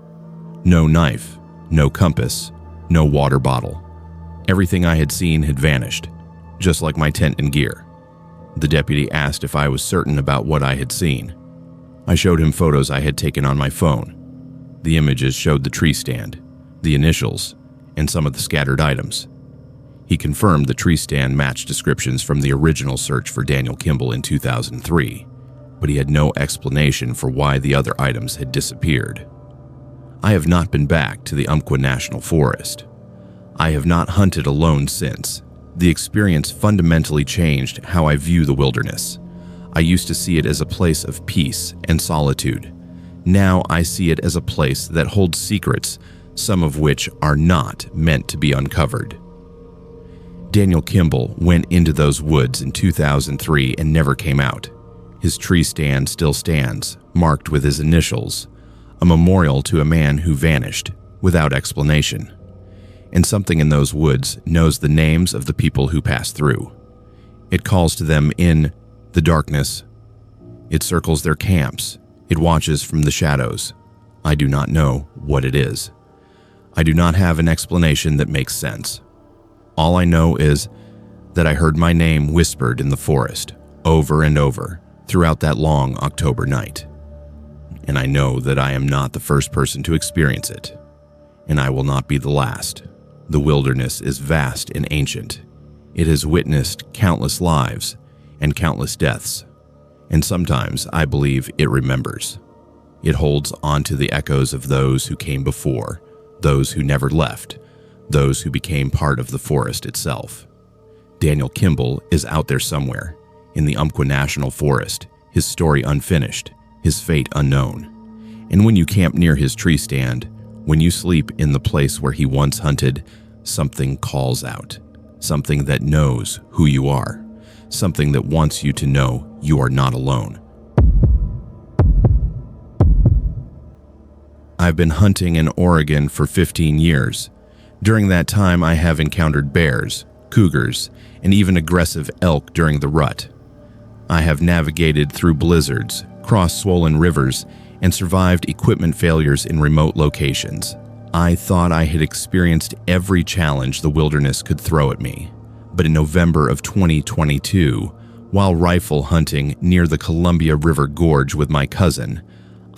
No knife, no compass, no water bottle. Everything I had seen had vanished, just like my tent and gear. The deputy asked if I was certain about what I had seen. I showed him photos I had taken on my phone. The images showed the tree stand, the initials, and some of the scattered items. He confirmed the tree stand matched descriptions from the original search for Daniel Kimball in 2003, but he had no explanation for why the other items had disappeared. I have not been back to the Umpqua National Forest. I have not hunted alone since. The experience fundamentally changed how I view the wilderness. I used to see it as a place of peace and solitude. Now I see it as a place that holds secrets, some of which are not meant to be uncovered. Daniel Kimball went into those woods in 2003 and never came out. His tree stand still stands, marked with his initials, a memorial to a man who vanished without explanation. And something in those woods knows the names of the people who passed through. It calls to them in the darkness. It circles their camps. It watches from the shadows. I do not know what it is. I do not have an explanation that makes sense. All I know is that I heard my name whispered in the forest over and over throughout that long October night. And I know that I am not the first person to experience it, and I will not be the last. The wilderness is vast and ancient. It has witnessed countless lives and countless deaths, and sometimes I believe it remembers. It holds on to the echoes of those who came before, those who never left, those who became part of the forest itself. Daniel Kimball is out there somewhere, in the Umpqua National Forest, his story unfinished, his fate unknown. And when you camp near his tree stand, when you sleep in the place where he once hunted, something calls out, something that knows who you are, something that wants you to know you are not alone. I've been hunting in Oregon for 15 years. During that time, I have encountered bears, cougars, and even aggressive elk during the rut. I have navigated through blizzards, crossed swollen rivers, and survived equipment failures in remote locations. I thought I had experienced every challenge the wilderness could throw at me. But in November of 2022, while rifle hunting near the Columbia River Gorge with my cousin,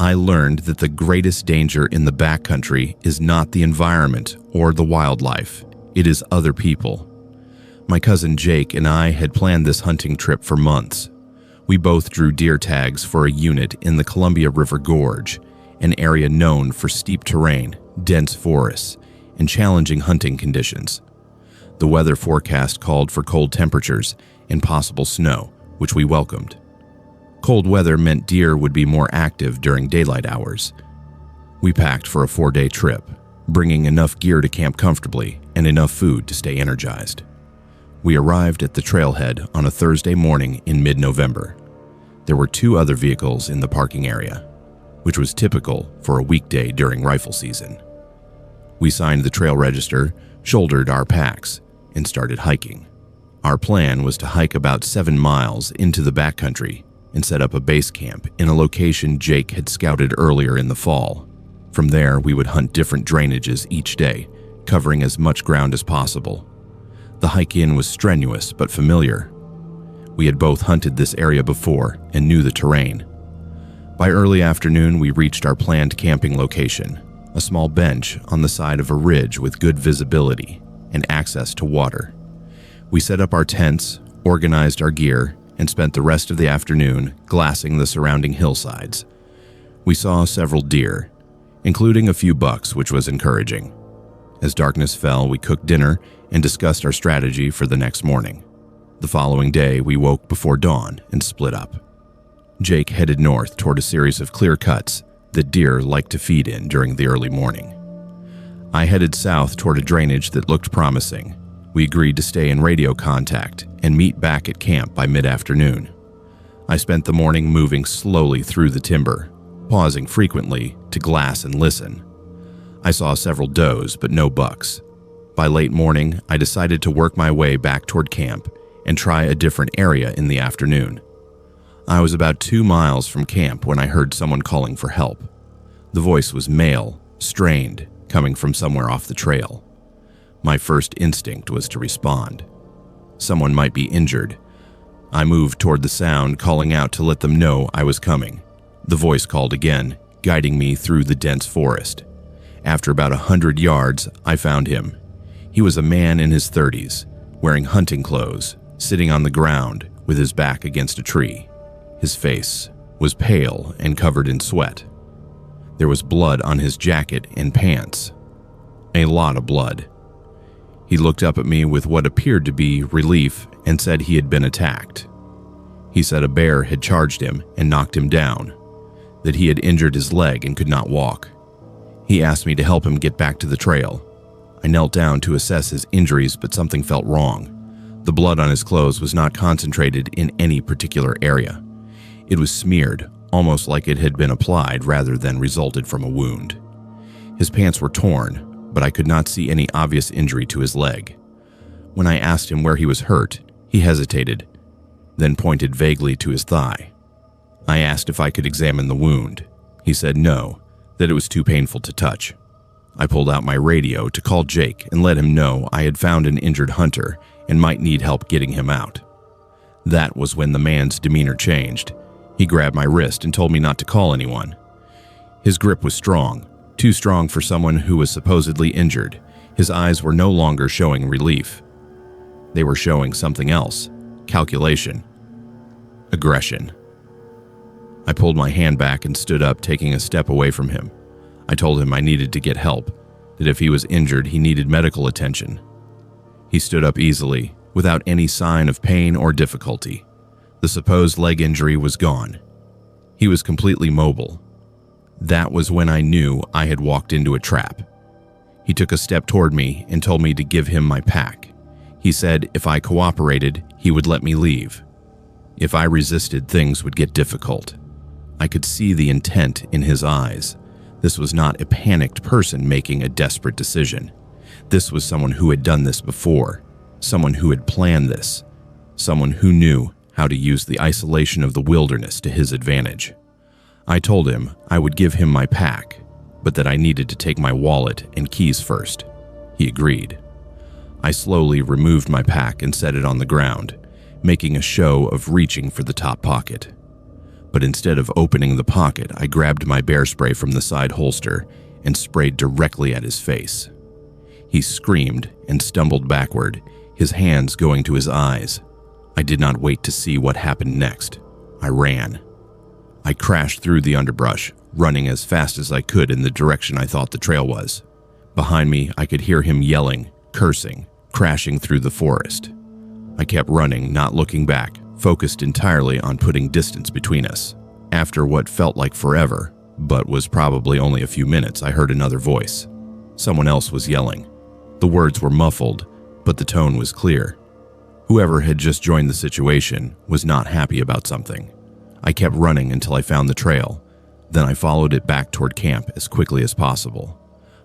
I learned that the greatest danger in the backcountry is not the environment or the wildlife. It is other people. My cousin Jake and I had planned this hunting trip for months. We both drew deer tags for a unit in the Columbia River Gorge, an area known for steep terrain, dense forests, and challenging hunting conditions. The weather forecast called for cold temperatures and possible snow, which we welcomed. Cold weather meant deer would be more active during daylight hours. We packed for a 4-day trip, bringing enough gear to camp comfortably and enough food to stay energized. We arrived at the trailhead on a Thursday morning in mid-November. There were 2 other vehicles in the parking area, which was typical for a weekday during rifle season. We signed the trail register, shouldered our packs, and started hiking. Our plan was to hike about 7 miles into the backcountry and set up a base camp in a location Jake had scouted earlier in the fall. From there, we would hunt different drainages each day, covering as much ground as possible. The hike in was strenuous but familiar. We had both hunted this area before and knew the terrain. By early afternoon, we reached our planned camping location, a small bench on the side of a ridge with good visibility and access to water. We set up our tents, organized our gear, and spent the rest of the afternoon glassing the surrounding hillsides. We saw several deer, including a few bucks, which was encouraging. As darkness fell, we cooked dinner and discussed our strategy for the next morning. The following day, we woke before dawn and split up. Jake headed north toward a series of clear cuts that deer like to feed in during the early morning. I headed south toward a drainage that looked promising. We agreed to stay in radio contact and meet back at camp by mid-afternoon. I spent the morning moving slowly through the timber, pausing frequently to glass and listen. I saw several does, but no bucks. By late morning, I decided to work my way back toward camp and try a different area in the afternoon. I was about 2 miles from camp when I heard someone calling for help. The voice was male, strained, coming from somewhere off the trail. My first instinct was to respond. Someone might be injured. I moved toward the sound, calling out to let them know I was coming. The voice called again, guiding me through the dense forest. After about 100 yards, I found him. He was a man in his 30s, wearing hunting clothes, sitting on the ground with his back against a tree. His face was pale and covered in sweat. There was blood on his jacket and pants. A lot of blood. He looked up at me with what appeared to be relief and said he had been attacked. He said a bear had charged him and knocked him down, that he had injured his leg and could not walk. He asked me to help him get back to the trail. I knelt down to assess his injuries, but something felt wrong. The blood on his clothes was not concentrated in any particular area. It was smeared, almost like it had been applied rather than resulted from a wound. His pants were torn, but I could not see any obvious injury to his leg. When I asked him where he was hurt, he hesitated, then pointed vaguely to his thigh. I asked if I could examine the wound. He said no, that it was too painful to touch. I pulled out my radio to call Jake and let him know I had found an injured hunter and might need help getting him out. That was when the man's demeanor changed. He grabbed my wrist and told me not to call anyone. His grip was strong, too strong for someone who was supposedly injured. His eyes were no longer showing relief. They were showing something else: calculation, aggression. I pulled my hand back and stood up, taking a step away from him. I told him I needed to get help, that if he was injured, he needed medical attention. He stood up easily, without any sign of pain or difficulty. The supposed leg injury was gone. He was completely mobile. That was when I knew I had walked into a trap. He took a step toward me and told me to give him my pack. He said if I cooperated, he would let me leave. If I resisted, things would get difficult. I could see the intent in his eyes. This was not a panicked person making a desperate decision. This was someone who had done this before, someone who had planned this, someone who knew how to use the isolation of the wilderness to his advantage. I told him I would give him my pack, but that I needed to take my wallet and keys first. He agreed. I slowly removed my pack and set it on the ground, making a show of reaching for the top pocket. But instead of opening the pocket, I grabbed my bear spray from the side holster and sprayed directly at his face. He screamed and stumbled backward, his hands going to his eyes. I did not wait to see what happened next. I ran. I crashed through the underbrush, running as fast as I could in the direction I thought the trail was. Behind me, I could hear him yelling, cursing, crashing through the forest. I kept running, not looking back, focused entirely on putting distance between us. After what felt like forever, but was probably only a few minutes, I heard another voice. Someone else was yelling. The words were muffled, but the tone was clear. Whoever had just joined the situation was not happy about something. I kept running until I found the trail. Then I followed it back toward camp as quickly as possible.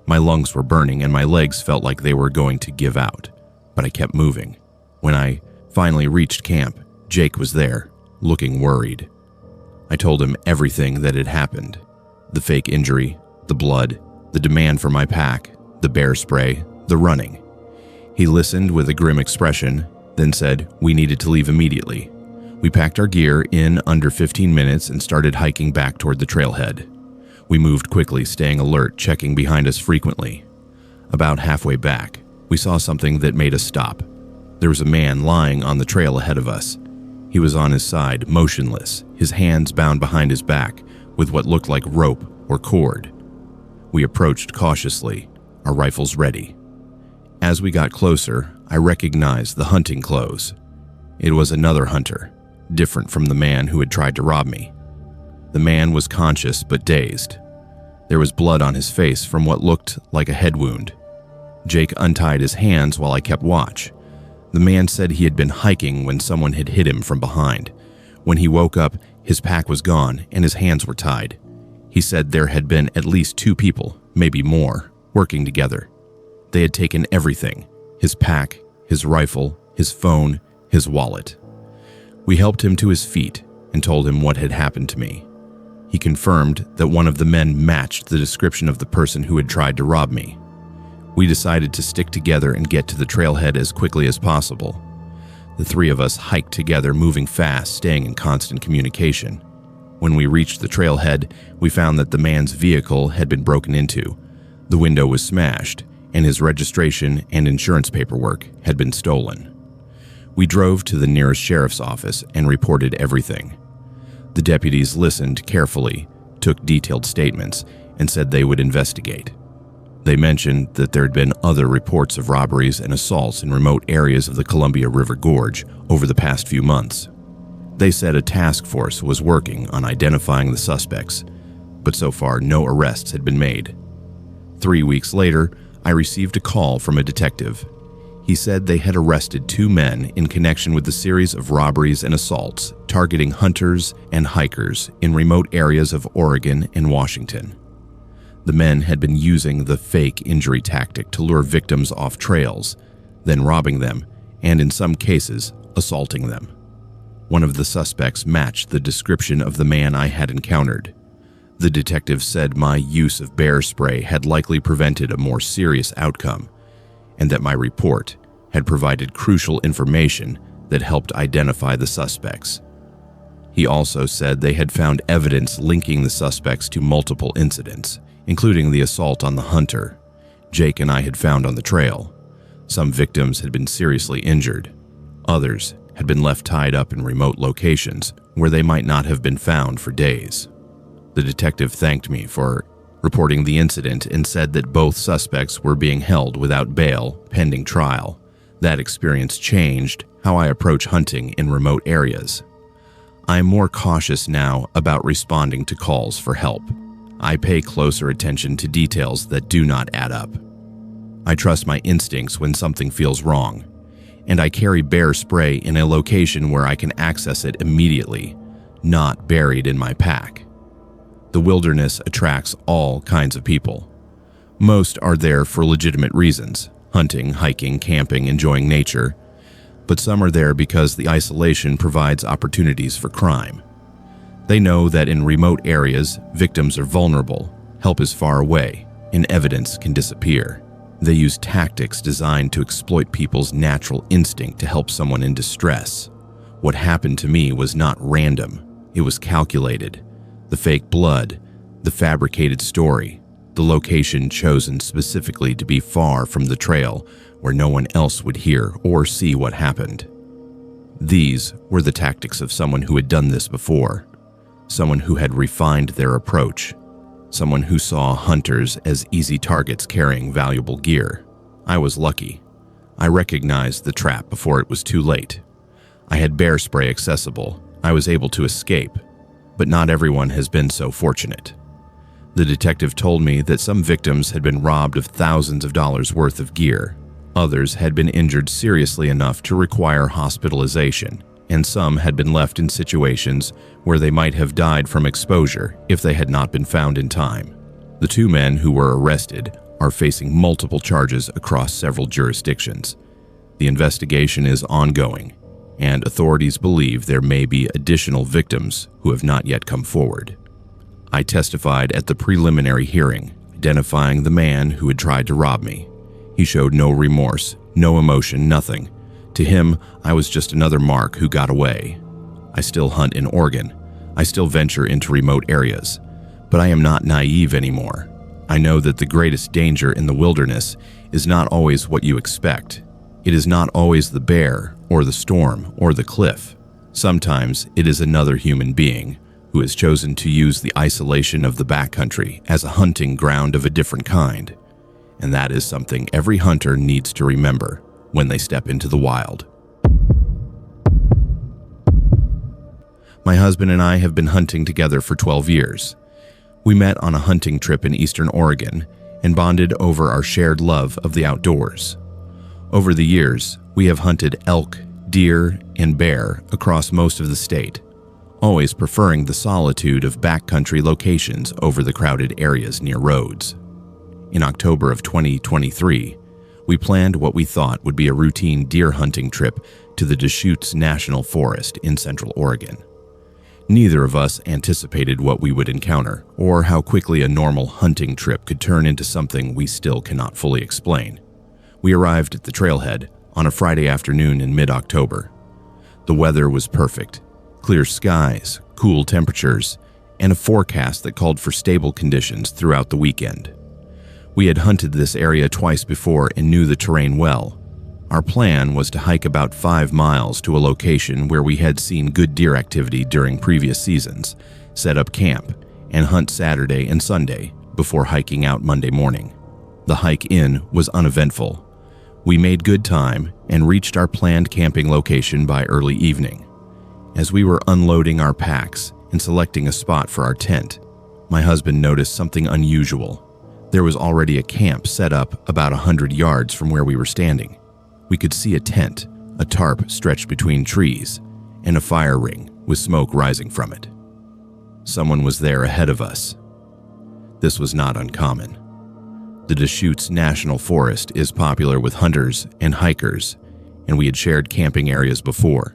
My lungs were burning and my legs felt like they were going to give out, but I kept moving. When I finally reached camp, Jake was there, looking worried. I told him everything that had happened. The fake injury, the blood, the demand for my pack, the bear spray, the running. He listened with a grim expression, then said we needed to leave immediately. We packed our gear in under 15 minutes and started hiking back toward the trailhead. We moved quickly, staying alert, checking behind us frequently. About halfway back, we saw something that made us stop. There was a man lying on the trail ahead of us. He was on his side, motionless, his hands bound behind his back with what looked like rope or cord. We approached cautiously, our rifles ready. As we got closer, I recognized the hunting clothes. It was another hunter, different from the man who had tried to rob me. The man was conscious but dazed. There was blood on his face from what looked like a head wound. Jake untied his hands while I kept watch. The man said he had been hiking when someone had hit him from behind. When he woke up, his pack was gone and his hands were tied. He said there had been at least 2 people, maybe more, working together. They had taken everything: his pack, his rifle, his phone, his wallet. We helped him to his feet and told him what had happened to me. He confirmed that one of the men matched the description of the person who had tried to rob me. We decided to stick together and get to the trailhead as quickly as possible. The 3 of us hiked together, moving fast, staying in constant communication. When we reached the trailhead, we found that the man's vehicle had been broken into. The window was smashed, and his registration and insurance paperwork had been stolen. We drove to the nearest sheriff's office and reported everything. The deputies listened carefully, took detailed statements, and said they would investigate. They mentioned that there had been other reports of robberies and assaults in remote areas of the Columbia River Gorge over the past few months. They said a task force was working on identifying the suspects, but so far no arrests had been made. 3 weeks later, I received a call from a detective. He said they had arrested 2 men in connection with the series of robberies and assaults targeting hunters and hikers in remote areas of Oregon and Washington. The men had been using the fake injury tactic to lure victims off trails, then robbing them, and in some cases, assaulting them. One of the suspects matched the description of the man I had encountered. The detective said my use of bear spray had likely prevented a more serious outcome, and that my report had provided crucial information that helped identify the suspects. He also said they had found evidence linking the suspects to multiple incidents, including the assault on the hunter Jake and I had found on the trail. Some victims had been seriously injured. Others had been left tied up in remote locations where they might not have been found for days. The detective thanked me for reporting the incident and said that both suspects were being held without bail pending trial. That experience changed how I approach hunting in remote areas. I am more cautious now about responding to calls for help. I pay closer attention to details that do not add up. I trust my instincts when something feels wrong, and I carry bear spray in a location where I can access it immediately, not buried in my pack. The wilderness attracts all kinds of people. Most are there for legitimate reasons: hunting, hiking, camping, enjoying nature. But some are there because the isolation provides opportunities for crime. They know that in remote areas, victims are vulnerable, help is far away, and evidence can disappear. They use tactics designed to exploit people's natural instinct to help someone in distress. What happened to me was not random. It was calculated. The fake blood, the fabricated story, the location chosen specifically to be far from the trail where no one else would hear or see what happened. These were the tactics of someone who had done this before, someone who had refined their approach, someone who saw hunters as easy targets carrying valuable gear. I was lucky. I recognized the trap before it was too late. I had bear spray accessible. I was able to escape, but not everyone has been so fortunate. The detective told me that some victims had been robbed of thousands of dollars worth of gear. Others had been injured seriously enough to require hospitalization, and some had been left in situations where they might have died from exposure if they had not been found in time. The two men who were arrested are facing multiple charges across several jurisdictions. The investigation is ongoing, and authorities believe there may be additional victims who have not yet come forward. I testified at the preliminary hearing, identifying the man who had tried to rob me. He showed no remorse, no emotion, nothing. To him, I was just another mark who got away. I still hunt in Oregon. I still venture into remote areas. But I am not naive anymore. I know that the greatest danger in the wilderness is not always what you expect. It is not always the bear, or the storm, or the cliff. Sometimes it is another human being who has chosen to use the isolation of the backcountry as a hunting ground of a different kind. And that is something every hunter needs to remember when they step into the wild. My husband and I have been hunting together for 12 years. We met on a hunting trip in eastern Oregon and bonded over our shared love of the outdoors. Over the years, we have hunted elk, deer, and bear across most of the state, always preferring the solitude of backcountry locations over the crowded areas near roads. In October of 2023, we planned what we thought would be a routine deer hunting trip to the Deschutes National Forest in Central Oregon. Neither of us anticipated what we would encounter, or how quickly a normal hunting trip could turn into something we still cannot fully explain. We arrived at the trailhead on a Friday afternoon in mid-October. The weather was perfect: clear skies, cool temperatures, and a forecast that called for stable conditions throughout the weekend. We had hunted this area twice before and knew the terrain well. Our plan was to hike about 5 miles to a location where we had seen good deer activity during previous seasons, set up camp, and hunt Saturday and Sunday before hiking out Monday morning. The hike in was uneventful. We made good time and reached our planned camping location by early evening. As we were unloading our packs and selecting a spot for our tent, my husband noticed something unusual. There was already a camp set up about 100 yards from where we were standing. We could see a tent, a tarp stretched between trees, and a fire ring with smoke rising from it. Someone was there ahead of us. This was not uncommon. The Deschutes National Forest is popular with hunters and hikers, and we had shared camping areas before.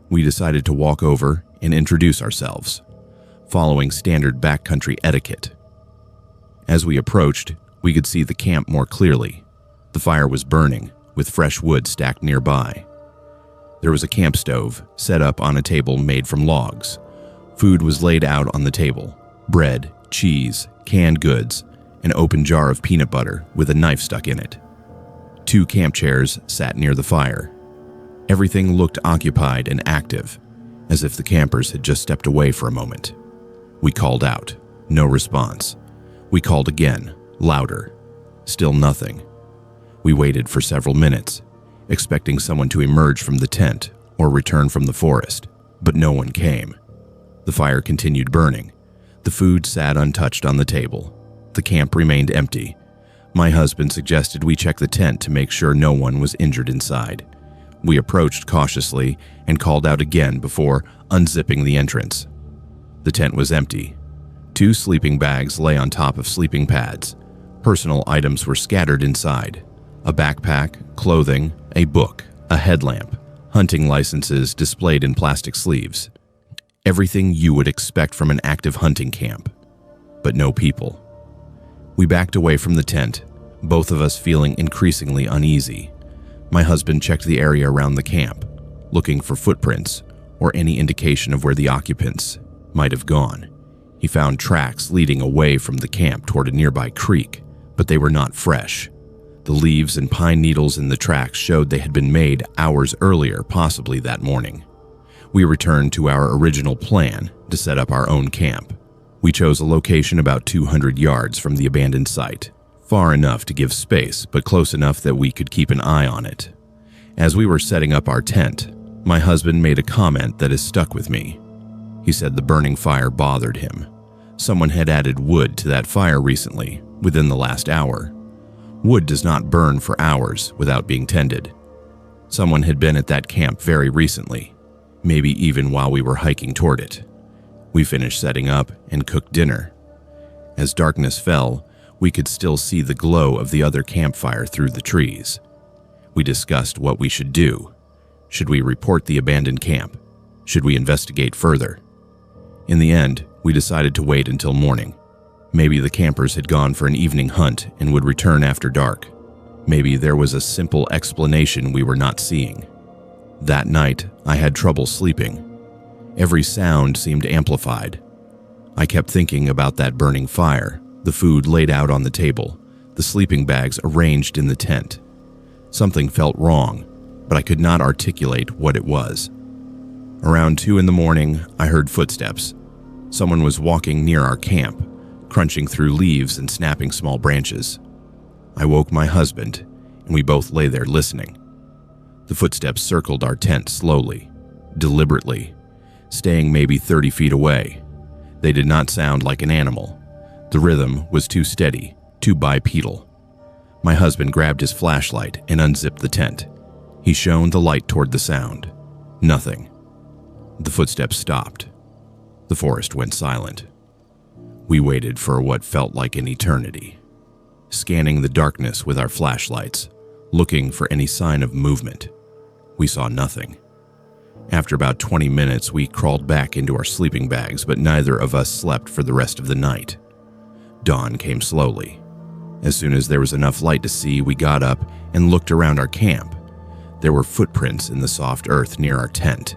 We decided to walk over and introduce ourselves, following standard backcountry etiquette. As we approached, we could see the camp more clearly. The fire was burning, with fresh wood stacked nearby. There was a camp stove set up on a table made from logs. Food was laid out on the table: bread, cheese, canned goods, an open jar of peanut butter with a knife stuck in it. 2 camp chairs sat near the fire. Everything looked occupied and active, as if the campers had just stepped away for a moment. We called out. No response. We called again, louder. Still nothing. We waited for several minutes, expecting someone to emerge from the tent or return from the forest, but no one came. The fire continued burning. The food sat untouched on the table. The camp remained empty, My husband suggested we check the tent to make sure no one was injured inside. We approached cautiously and called out again before unzipping the entrance. The tent was empty. 2 sleeping bags lay on top of sleeping pads. Personal items were scattered inside. A backpack, clothing, a book, a headlamp, hunting licenses displayed in plastic sleeves. Everything you would expect from an active hunting camp, but no people. We backed away from the tent, both of us feeling increasingly uneasy. My husband checked the area around the camp, looking for footprints or any indication of where the occupants might have gone. He found tracks leading away from the camp toward a nearby creek, but they were not fresh. The leaves and pine needles in the tracks showed they had been made hours earlier, possibly that morning. We returned to our original plan to set up our own camp. We chose a location about 200 yards from the abandoned site, far enough to give space, but close enough that we could keep an eye on it. As we were setting up our tent, my husband made a comment that has stuck with me. He said the burning fire bothered him. Someone had added wood to that fire recently, within the last hour. Wood does not burn for hours without being tended. Someone had been at that camp very recently, maybe even while we were hiking toward it. We finished setting up and cooked dinner. As darkness fell, we could still see the glow of the other campfire through the trees. We discussed what we should do. Should we report the abandoned camp? Should we investigate further? In the end, we decided to wait until morning. Maybe the campers had gone for an evening hunt and would return after dark. Maybe there was a simple explanation we were not seeing. That night, I had trouble sleeping. Every sound seemed amplified. I kept thinking about that burning fire, the food laid out on the table, the sleeping bags arranged in the tent. Something felt wrong, but I could not articulate what it was. Around 2 a.m, I heard footsteps. Someone was walking near our camp, crunching through leaves and snapping small branches. I woke my husband, and we both lay there listening. The footsteps circled our tent slowly, deliberately, staying maybe 30 feet away. They did not sound like an animal. The rhythm was too steady, too bipedal. My husband grabbed his flashlight and unzipped the tent. He shone the light toward the sound. Nothing. The footsteps stopped. The forest went silent. We waited for what felt like an eternity, scanning the darkness with our flashlights, looking for any sign of movement. We saw nothing. After about 20 minutes, we crawled back into our sleeping bags, but neither of us slept for the rest of the night. Dawn came slowly. As soon as there was enough light to see, we got up and looked around our camp. There were footprints in the soft earth near our tent.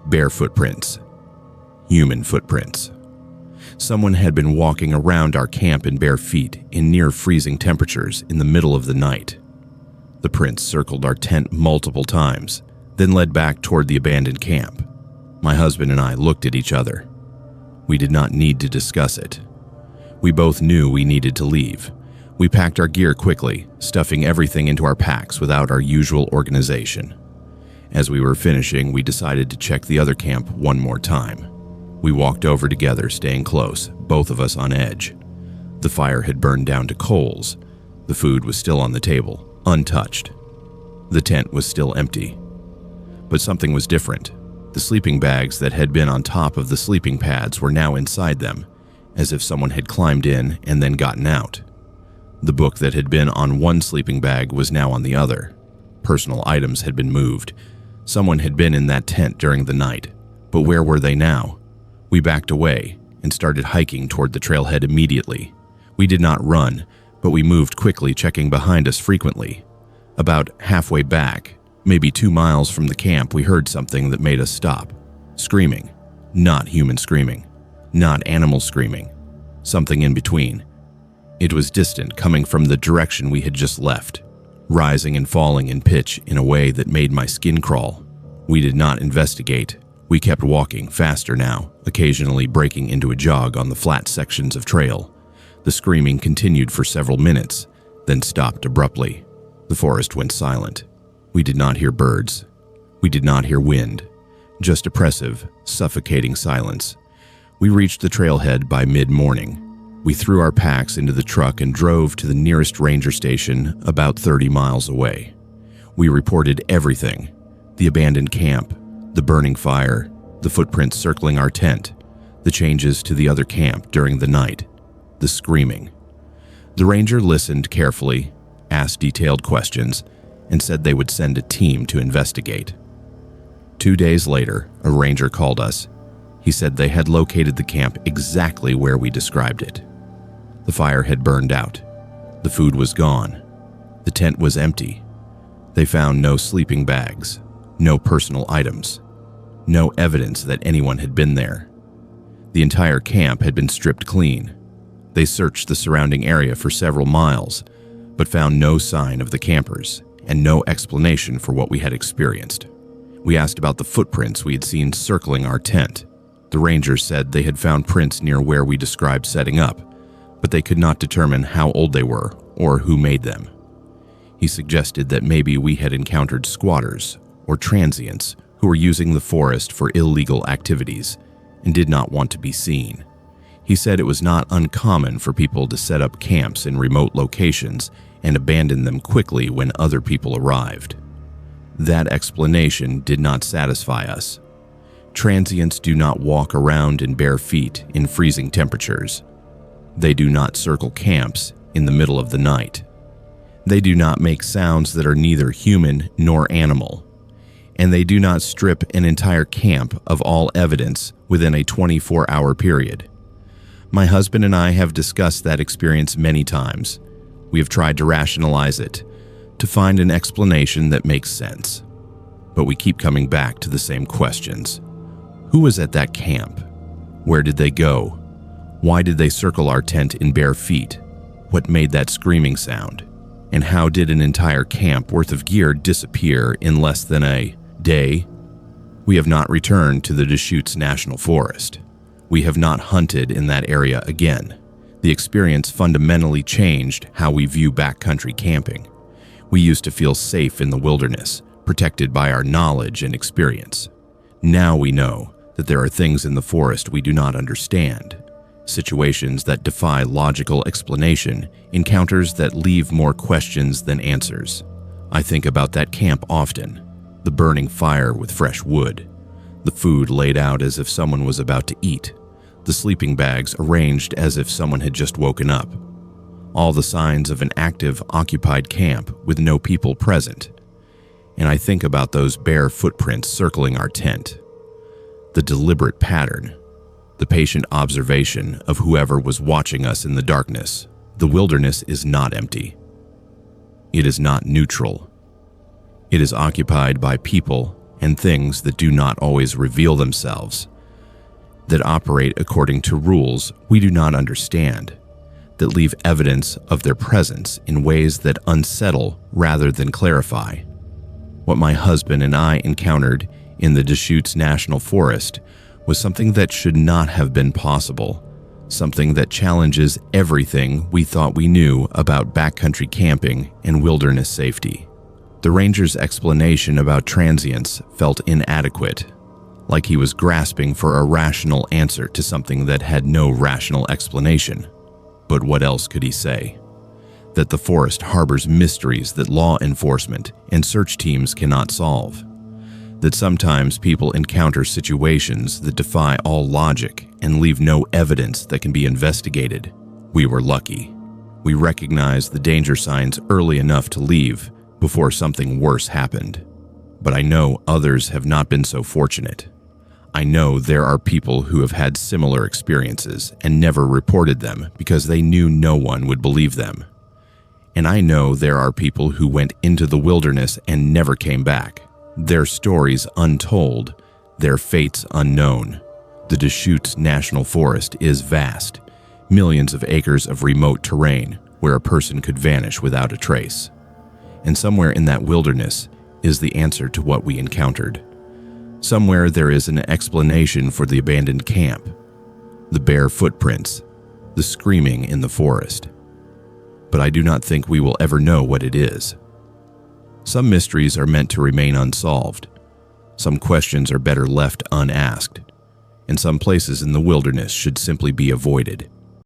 Bare footprints. Human footprints. Someone had been walking around our camp in bare feet in near freezing temperatures in the middle of the night. The prints circled our tent multiple times, then led back toward the abandoned camp. My husband and I looked at each other. We did not need to discuss it. We both knew we needed to leave. We packed our gear quickly, stuffing everything into our packs without our usual organization. As we were finishing, we decided to check the other camp one more time. We walked over together, staying close, both of us on edge. The fire had burned down to coals. The food was still on the table, untouched. The tent was still empty. But something was different. The sleeping bags that had been on top of the sleeping pads were now inside them, as if someone had climbed in and then gotten out. The book that had been on one sleeping bag was now on the other. Personal items had been moved. Someone had been in that tent during the night, but where were they now? We backed away and started hiking toward the trailhead immediately. We did not run, but we moved quickly, checking behind us frequently. About halfway back, maybe 2 miles from the camp, we heard something that made us stop. Screaming. Not human screaming. Not animal screaming. Something in between. It was distant, coming from the direction we had just left, rising and falling in pitch in a way that made my skin crawl. We did not investigate. We kept walking, faster now, occasionally breaking into a jog on the flat sections of trail. The screaming continued for several minutes, then stopped abruptly. The forest went silent. We did not hear birds. We did not hear wind. Just oppressive, suffocating silence. We reached the trailhead by mid-morning. We threw our packs into the truck and drove to the nearest ranger station about 30 miles away. We reported everything: the abandoned camp, the burning fire, the footprints circling our tent, the changes to the other camp during the night, the screaming. The ranger listened carefully, asked detailed questions, and said they would send a team to investigate. 2 days later, a ranger called us. He said they had located the camp exactly where we described it. The fire had burned out. The food was gone. The tent was empty. They found no sleeping bags, no personal items, no evidence that anyone had been there. The entire camp had been stripped clean. They searched the surrounding area for several miles, but found no sign of the campers and no explanation for what we had experienced. We asked about the footprints we had seen circling our tent. The rangers said they had found prints near where we described setting up, but they could not determine how old they were or who made them. He suggested that maybe we had encountered squatters or transients who were using the forest for illegal activities and did not want to be seen. He said it was not uncommon for people to set up camps in remote locations and abandon them quickly when other people arrived. That explanation did not satisfy us. Transients do not walk around in bare feet in freezing temperatures. They do not circle camps in the middle of the night. They do not make sounds that are neither human nor animal. And they do not strip an entire camp of all evidence within a 24-hour period. My husband and I have discussed that experience many times. We have tried to rationalize it, to find an explanation that makes sense. But we keep coming back to the same questions. Who was at that camp? Where did they go? Why did they circle our tent in bare feet? What made that screaming sound? And how did an entire camp worth of gear disappear in less than a day? We have not returned to the Deschutes National Forest. We have not hunted in that area again. The experience fundamentally changed how we view backcountry camping. We used to feel safe in the wilderness, protected by our knowledge and experience. Now we know that there are things in the forest we do not understand, situations that defy logical explanation, encounters that leave more questions than answers. I think about that camp often, the burning fire with fresh wood, the food laid out as if someone was about to eat, the sleeping bags arranged as if someone had just woken up. All the signs of an active, occupied camp with no people present. And I think about those bare footprints circling our tent. The deliberate pattern, the patient observation of whoever was watching us in the darkness. The wilderness is not empty. It is not neutral. It is occupied by people and things that do not always reveal themselves, that operate according to rules we do not understand, that leave evidence of their presence in ways that unsettle rather than clarify. What my husband and I encountered in the Deschutes National Forest was something that should not have been possible, something that challenges everything we thought we knew about backcountry camping and wilderness safety. The ranger's explanation about transients felt inadequate, like he was grasping for a rational answer to something that had no rational explanation. But what else could he say? That the forest harbors mysteries that law enforcement and search teams cannot solve. That sometimes people encounter situations that defy all logic and leave no evidence that can be investigated. We were lucky. We recognized the danger signs early enough to leave before something worse happened. But I know others have not been so fortunate. I know there are people who have had similar experiences and never reported them because they knew no one would believe them. And I know there are people who went into the wilderness and never came back. Their stories untold, their fates unknown. The Deschutes National Forest is vast, millions of acres of remote terrain where a person could vanish without a trace. And somewhere in that wilderness is the answer to what we encountered. Somewhere there is an explanation for the abandoned camp, the bare footprints, the screaming in the forest. But I do not think we will ever know what it is. Some mysteries are meant to remain unsolved. Some questions are better left unasked. And some places in the wilderness should simply be avoided.